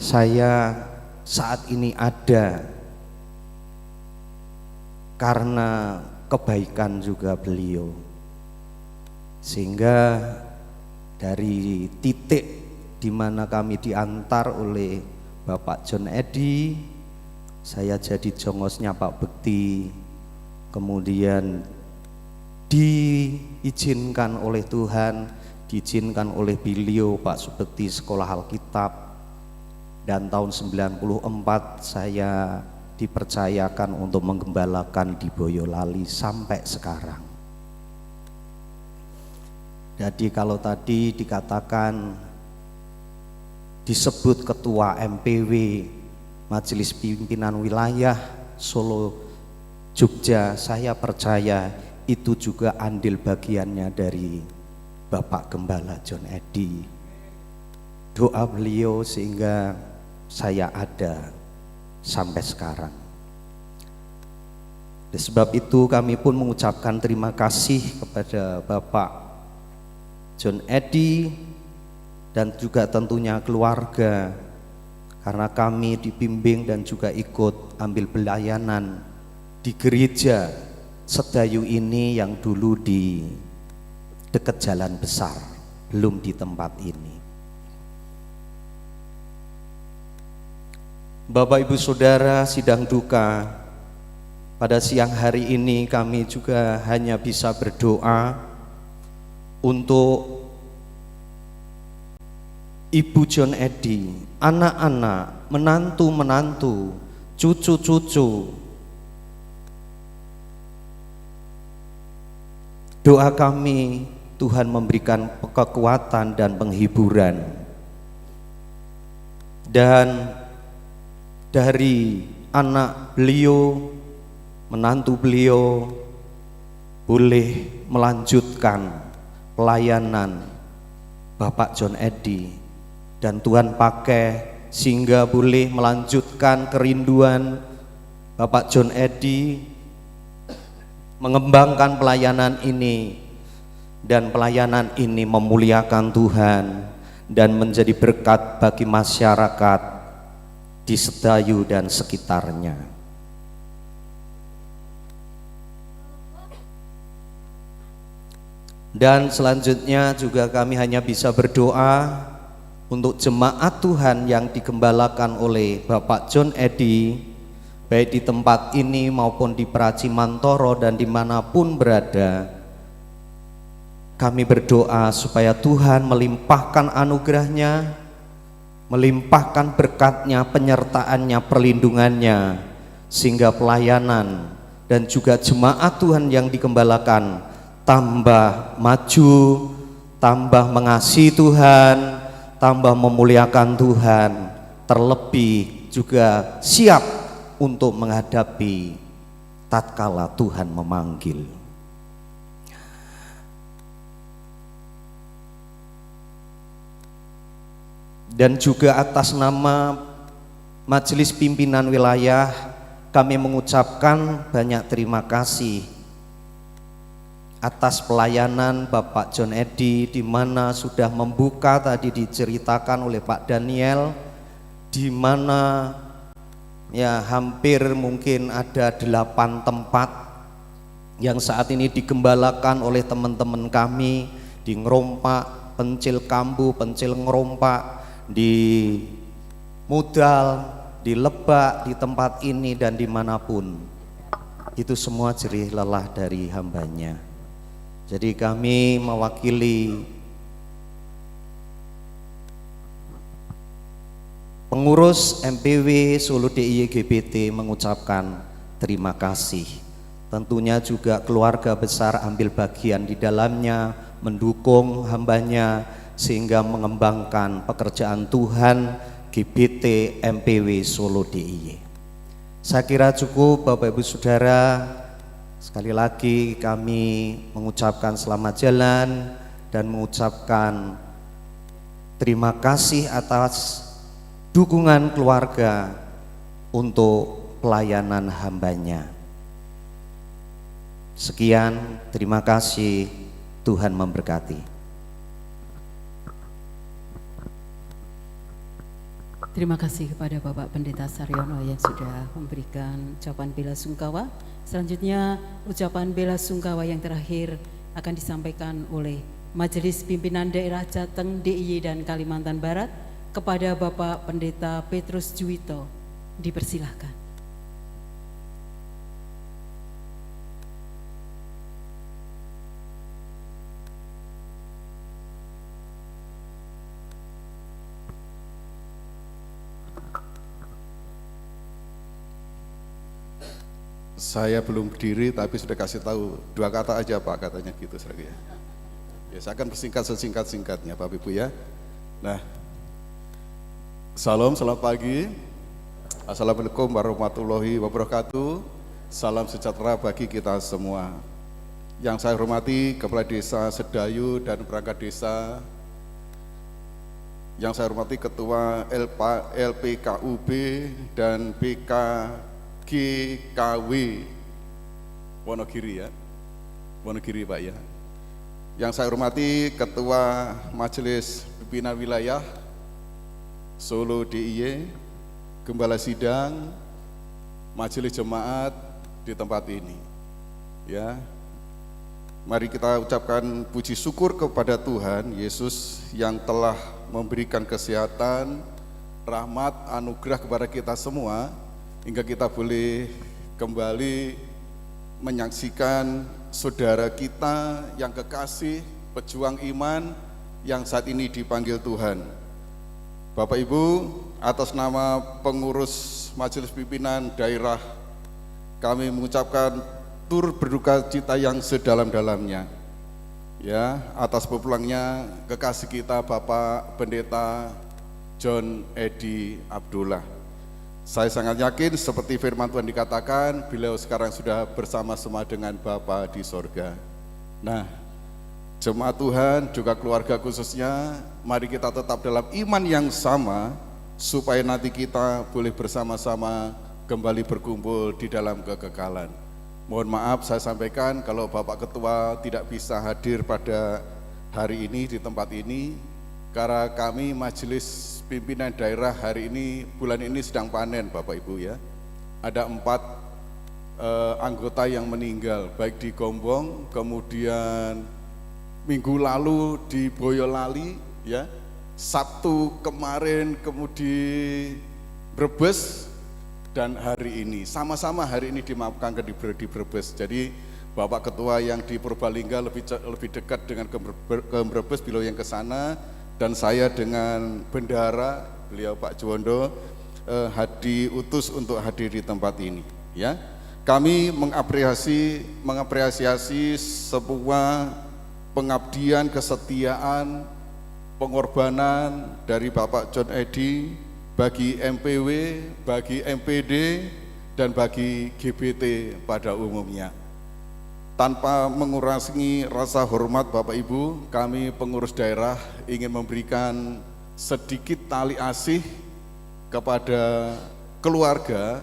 saya saat ini ada karena kebaikan juga beliau. Sehingga dari titik di mana kami diantar oleh Bapak John Eddy, saya jadi jongosnya Pak Bekti, kemudian diizinkan oleh Tuhan, diizinkan oleh beliau Pak Subekti sekolah Alkitab, dan tahun 94 saya dipercayakan untuk menggembalakan di Boyolali sampai sekarang. Jadi kalau tadi dikatakan disebut ketua MPW Majelis Pimpinan Wilayah Solo Jogja, saya percaya itu juga andil bagiannya dari Bapak Gembala John Eddy. Doa beliau sehingga saya ada sampai sekarang. Oleh sebab itu kami pun mengucapkan terima kasih kepada Bapak John Eddy dan juga tentunya keluarga, karena kami dibimbing dan juga ikut ambil pelayanan di gereja Sedayu ini yang dulu di dekat Jalan Besar, belum di tempat ini. Bapak Ibu Saudara, sidang duka pada siang hari ini kami juga hanya bisa berdoa untuk Ibu John Eddy, anak-anak, menantu-menantu, cucu-cucu. Doa kami Tuhan memberikan kekuatan dan penghiburan. Dan dari anak beliau, menantu beliau boleh melanjutkan pelayanan Bapak John Eddy, dan Tuhan pakai sehingga boleh melanjutkan kerinduan Bapak John Eddy mengembangkan pelayanan ini, dan pelayanan ini memuliakan Tuhan dan menjadi berkat bagi masyarakat di Sedayu dan sekitarnya. Dan selanjutnya juga kami hanya bisa berdoa untuk jemaat Tuhan yang digembalakan oleh Bapak John Eddy, baik di tempat ini maupun di Pracimantoro dan dimanapun berada. Kami berdoa supaya Tuhan melimpahkan anugerahnya, melimpahkan berkatnya, penyertaannya, perlindungannya, sehingga pelayanan dan juga jemaat Tuhan yang digembalakan tambah maju, tambah mengasihi Tuhan, tambah memuliakan Tuhan, terlebih juga siap untuk menghadapi tatkala Tuhan memanggil. Dan juga atas nama Majelis Pimpinan Wilayah kami mengucapkan banyak terima kasih atas pelayanan Bapak John Eddy, di mana sudah membuka tadi diceritakan oleh Pak Daniel, di mana Ya, hampir mungkin ada 8 tempat yang saat ini digembalakan oleh teman-teman kami di Ngerompak, Pencil Kambu, Pencil Ngerompak, di Mudal, di Lebak, di tempat ini dan dimanapun. Itu semua jerih lelah dari hambanya. Jadi kami mewakili pengurus MPW Solo DIY GBT mengucapkan terima kasih. Tentunya juga keluarga besar ambil bagian di dalamnya, mendukung hambanya sehingga mengembangkan pekerjaan Tuhan GBT MPW Solo DIY. Saya kira cukup Bapak Ibu Saudara. Sekali lagi kami mengucapkan selamat jalan dan mengucapkan terima kasih atas dukungan keluarga untuk pelayanan hambanya. Sekian, terima kasih, Tuhan memberkati. Terima kasih kepada Bapak Pendeta Saryono yang sudah memberikan ucapan bela sungkawa. Selanjutnya ucapan bela sungkawa yang terakhir akan disampaikan oleh Majelis Pimpinan Daerah Jateng, DIY dan Kalimantan Barat kepada Bapak Pendeta Petrus Juwito. Dipersilahkan. Saya belum berdiri tapi sudah kasih tahu 2 kata aja Pak, katanya gitu ya. Ya, saya akan persingkat sesingkat-singkatnya Bapak Ibu ya. Nah, salam, selamat pagi. Assalamualaikum warahmatullahi wabarakatuh. Salam sejahtera bagi kita semua. Yang saya hormati Kepala Desa Sedayu dan perangkat desa. Yang saya hormati Ketua LPKUB dan GKW Wonogiri ya, Wonogiri Pak ya. Yang saya hormati Ketua Majelis Pimpinan Wilayah Solo DIY, Gembala Sidang, Majelis Jemaat di tempat ini. Ya, mari kita ucapkan puji syukur kepada Tuhan Yesus yang telah memberikan kesehatan, rahmat, anugerah kepada kita semua, hingga kita boleh kembali menyaksikan saudara kita yang kekasih, pejuang iman yang saat ini dipanggil Tuhan. Bapak Ibu, atas nama pengurus Majelis Pimpinan Daerah, kami mengucapkan turut berduka cita yang sedalam-dalamnya ya atas berpulangnya kekasih kita Bapak Pendeta John Edi Abdullah. Saya sangat yakin seperti firman Tuhan dikatakan, beliau sekarang sudah bersama-sama dengan Bapa di sorga. Nah, jemaat Tuhan juga keluarga khususnya, mari kita tetap dalam iman yang sama, supaya nanti kita boleh bersama-sama kembali berkumpul di dalam kekekalan. Mohon maaf saya sampaikan kalau Bapak Ketua tidak bisa hadir pada hari ini di tempat ini, karena kami Majelis Pimpinan Daerah hari ini, bulan ini sedang panen Bapak Ibu ya. Ada 4 anggota yang meninggal, baik di Gombong, kemudian minggu lalu di Boyolali ya, Sabtu kemarin kemudian Brebes, dan hari ini sama-sama hari ini dimakamkan di Brebes. Jadi Bapak Ketua yang di Purbalingga lebih dekat dengan ke Brebes, beliau yang ke sana, dan saya dengan bendahara beliau Pak Juwondo diutus untuk hadir di tempat ini ya. Kami mengapresiasi sebuah pengabdian, kesetiaan, pengorbanan dari Bapak John Edi bagi MPW, bagi MPD, dan bagi GBT pada umumnya. Tanpa mengurangi rasa hormat Bapak Ibu, kami pengurus daerah ingin memberikan sedikit tali asih kepada keluarga,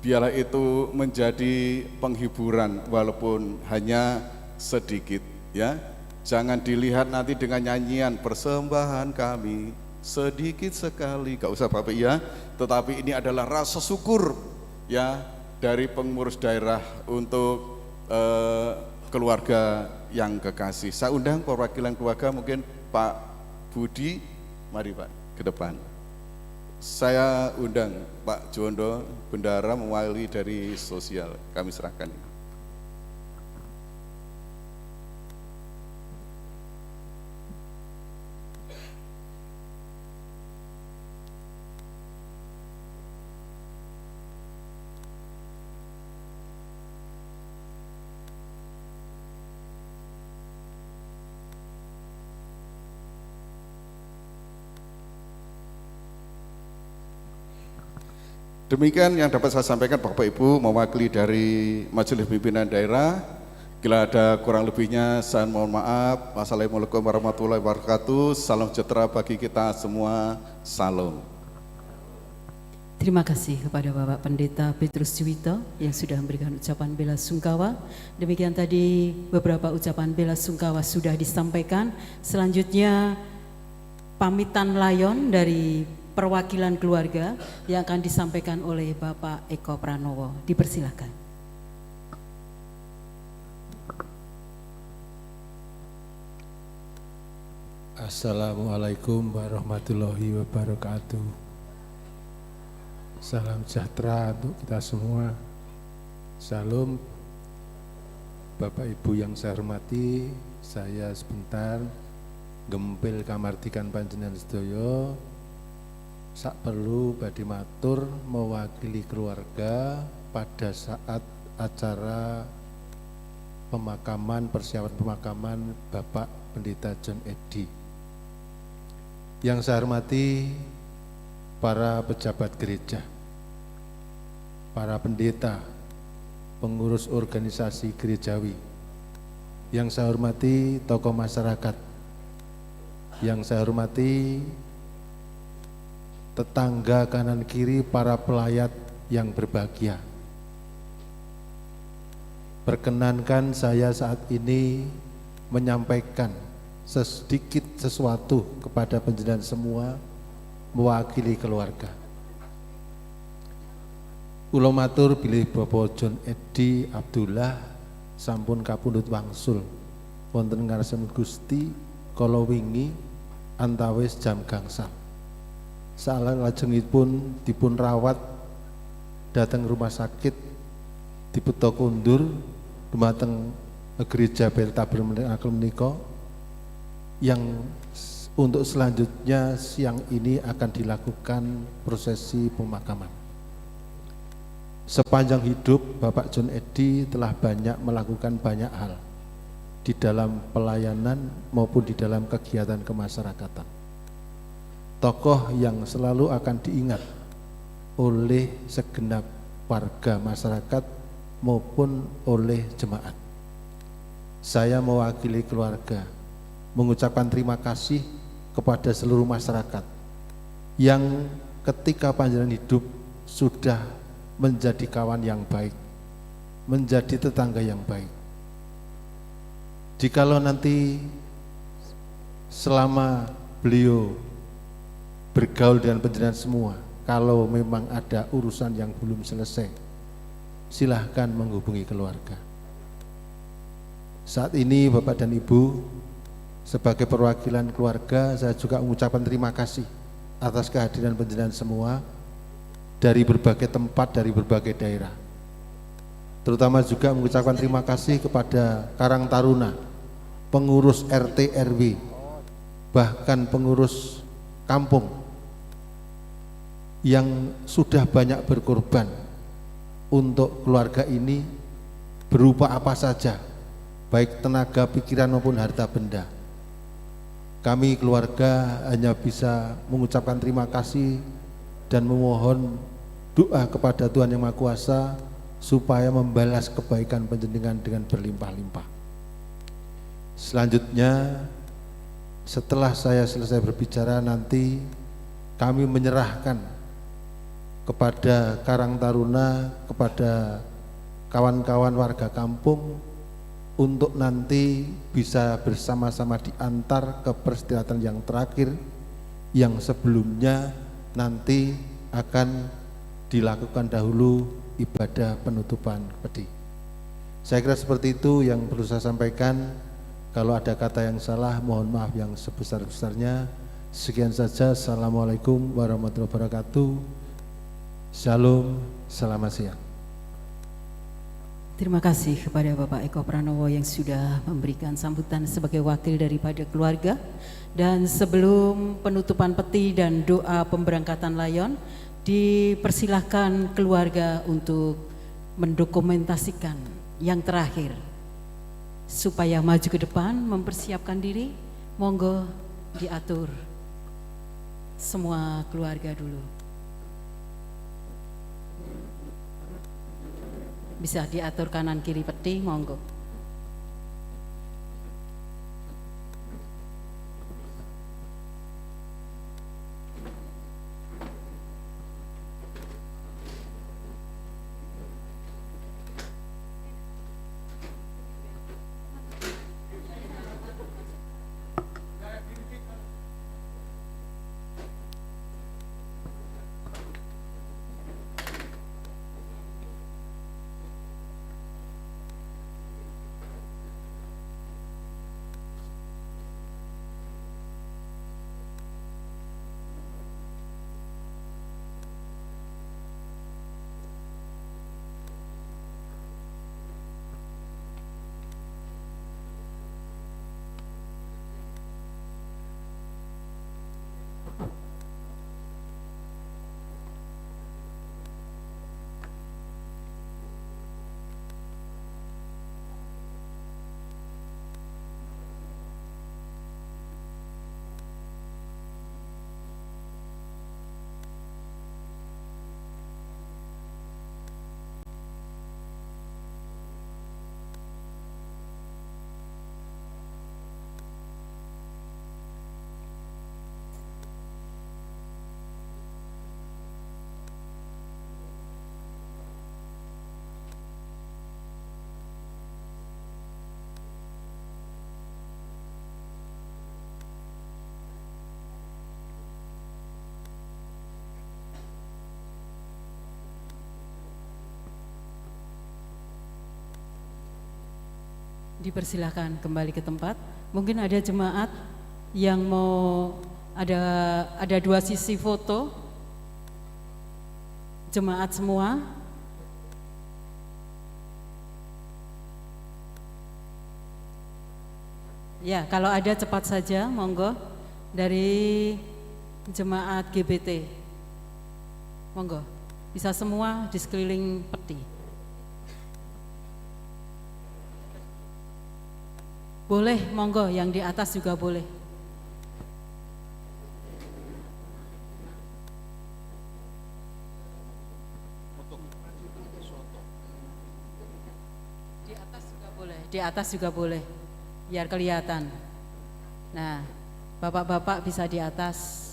biarlah itu menjadi penghiburan walaupun hanya sedikit ya. Jangan dilihat nanti dengan nyanyian persembahan kami sedikit sekali, gak usah Bapak ya, tetapi ini adalah rasa syukur ya dari pengurus daerah untuk keluarga yang kekasih. Saya undang perwakilan keluarga, mungkin Pak Budi, mari Pak ke depan. Saya undang Pak Jondo, bendara mewakili dari sosial, kami serahkan. Demikian yang dapat saya sampaikan Bapak Ibu mewakili dari Majelis Pimpinan Daerah. Bila ada kurang lebihnya saya mohon maaf. Wassalamualaikum warahmatullahi wabarakatuh. Salam sejahtera bagi kita semua. Salam. Terima kasih kepada Bapak Pendeta Petrus Juwito yang sudah memberikan ucapan bela sungkawa. Demikian tadi beberapa ucapan bela sungkawa sudah disampaikan. Selanjutnya pamitan layon dari perwakilan keluarga yang akan disampaikan oleh Bapak Eko Pranowo. Dipersilakan. Assalamualaikum warahmatullahi wabarakatuh. Salam sejahtera untuk kita semua. Salam. Bapak Ibu yang saya hormati, saya sebentar gempil kamardikan panjenengan sedaya. Sak perlu badhe matur mewakili keluarga pada saat acara pemakaman, persiapan pemakaman Bapak Pendeta John Eddy. Yang saya hormati para pejabat gereja, para pendeta, pengurus organisasi gerejawi. Yang saya hormati tokoh masyarakat. Yang saya hormati tetangga kanan kiri, para pelayat yang berbahagia. Perkenankan saya saat ini menyampaikan sedikit sesuatu kepada panjenengan semua mewakili keluarga. Kula matur bilih Bapak John Eddy Abdullah sampun kapundhut wangsul wonten ngarsanipun Gusti kala wingi antawis jam gangsal. Salajengipun dipun rawat datang rumah sakit diputo kundur dumateng gereja Beltabel menika yang untuk selanjutnya siang ini akan dilakukan prosesi pemakaman. Sepanjang hidup Bapak John Eddy telah banyak melakukan banyak hal di dalam pelayanan maupun di dalam kegiatan kemasyarakatan. Tokoh yang selalu akan diingat oleh segenap warga masyarakat maupun oleh jemaat. Saya mewakili keluarga mengucapkan terima kasih kepada seluruh masyarakat yang ketika panjenengan hidup sudah menjadi kawan yang baik, menjadi tetangga yang baik. Jikalau nanti selama beliau bergaul dengan panjenengan semua, kalau memang ada urusan yang belum selesai, silahkan menghubungi keluarga. Saat ini Bapak dan Ibu, sebagai perwakilan keluarga, saya juga mengucapkan terima kasih atas kehadiran panjenengan semua dari berbagai tempat, dari berbagai daerah. Terutama juga mengucapkan terima kasih kepada Karang Taruna, pengurus RT RW, bahkan pengurus kampung yang sudah banyak berkorban untuk keluarga ini berupa apa saja, baik tenaga, pikiran maupun harta benda. Kami keluarga hanya bisa mengucapkan terima kasih dan memohon doa kepada Tuhan Yang Maha Kuasa supaya membalas kebaikan panjenengan dengan berlimpah-limpah. Selanjutnya, setelah saya selesai berbicara, nanti kami menyerahkan kepada Karang Taruna, kepada kawan-kawan warga kampung untuk nanti bisa bersama-sama diantar ke peristirahatan yang terakhir yang sebelumnya nanti akan dilakukan dahulu ibadah penutupan peti. Saya kira seperti itu yang perlu saya sampaikan. Kalau ada kata yang salah, mohon maaf yang sebesar-besarnya. Sekian saja. Assalamualaikum warahmatullahi wabarakatuh. Shalom, selamat siang. Terima kasih kepada Bapak Eko Pranowo yang sudah memberikan sambutan sebagai wakil daripada keluarga. Dan sebelum penutupan peti dan doa pemberangkatan layon, dipersilahkan keluarga untuk mendokumentasikan yang terakhir. Supaya maju ke depan, mempersiapkan diri, monggo diatur semua keluarga dulu. Bisa diatur kanan kiri peti, monggo. Dipersilahkan kembali ke tempat. Mungkin ada jemaat yang mau ada dua sisi foto. Jemaat semua. Ya, kalau ada cepat saja, monggo dari jemaat GBT. Monggo, bisa semua di sekeliling peti. Boleh, monggo, yang di atas juga boleh. Di atas juga boleh, di atas juga boleh, biar kelihatan. Nah, bapak-bapak bisa di atas.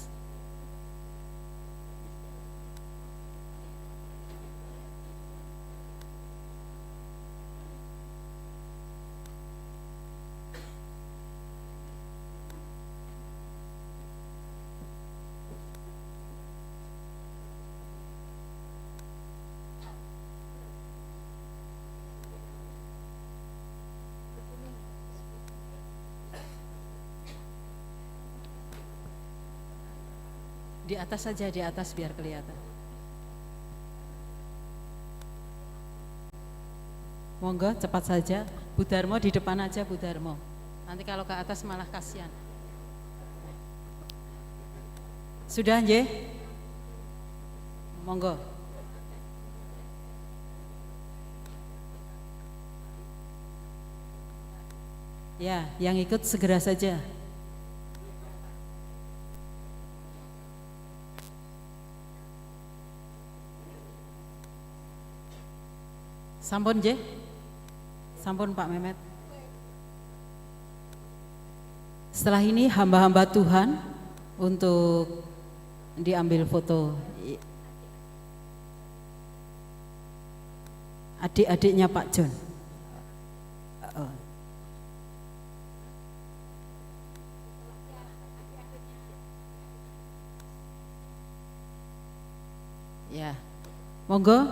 Di atas saja, di atas biar kelihatan. Monggo cepat saja. Bu Darmo di depan aja, Bu Darmo. Nanti kalau ke atas malah kasihan. Sudah, nggih? Monggo. Ya, yang ikut segera saja. Sampun je, sampun Pak Mehmet. Setelah ini hamba-hamba Tuhan untuk diambil foto adik-adiknya Pak John. Ya, monggo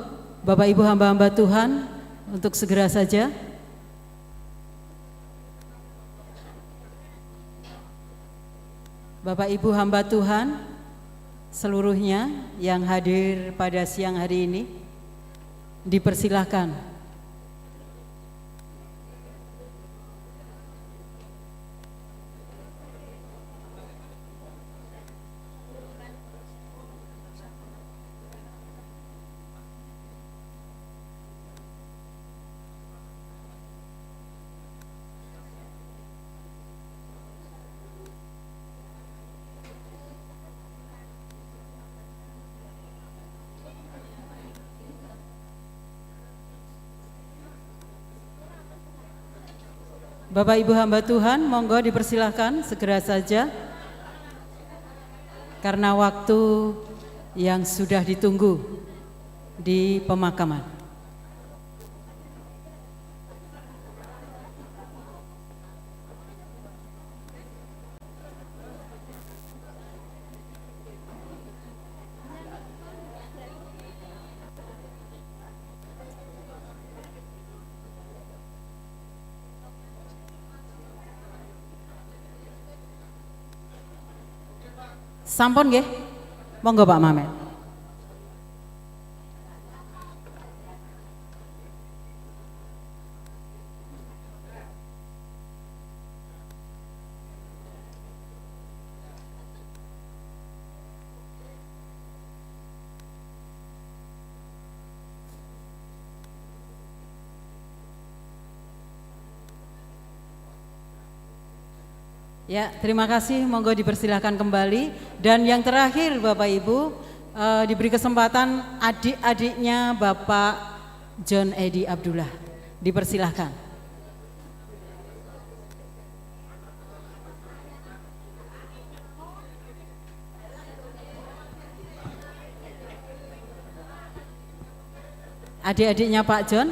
Bapak Ibu hamba-hamba Tuhan untuk segera saja. Bapak Ibu hamba Tuhan seluruhnya yang hadir pada siang hari ini, dipersilahkan Bapak Ibu hamba Tuhan, monggo dipersilahkan segera saja karena waktu yang sudah ditunggu di pemakaman. Sampun nggih? Monggo Pak Mamet. Ya, terima kasih. Monggo dipersilahkan kembali. Dan yang terakhir Bapak Ibu, diberi kesempatan adik-adiknya Bapak John Edi Abdullah. Dipersilahkan. Adik-adiknya Pak John.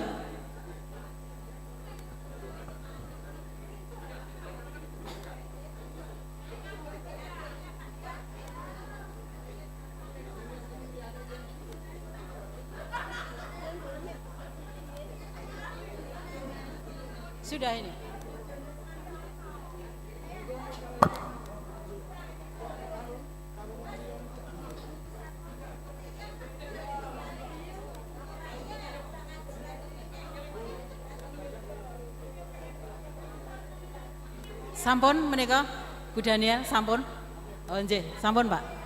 Sudah ini. Sampun menika Bu Daniel, sampun. Oh nggih, sampun Pak.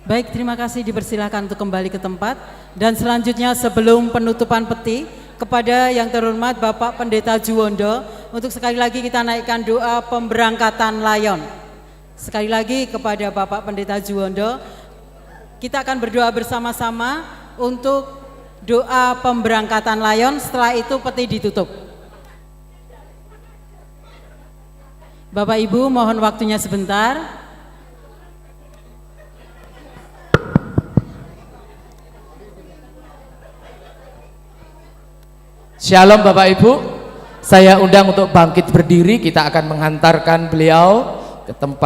Baik, terima kasih, dipersilakan untuk kembali ke tempat. Dan selanjutnya sebelum penutupan peti, kepada yang terhormat Bapak Pendeta Juwondo, untuk sekali lagi kita naikkan doa pemberangkatan layon. Sekali lagi kepada Bapak Pendeta Juwondo, kita akan berdoa bersama-sama untuk doa pemberangkatan layon, setelah itu peti ditutup. Bapak Ibu mohon waktunya sebentar. Shalom Bapak Ibu, saya undang untuk bangkit berdiri, kita akan menghantarkan beliau ke tempat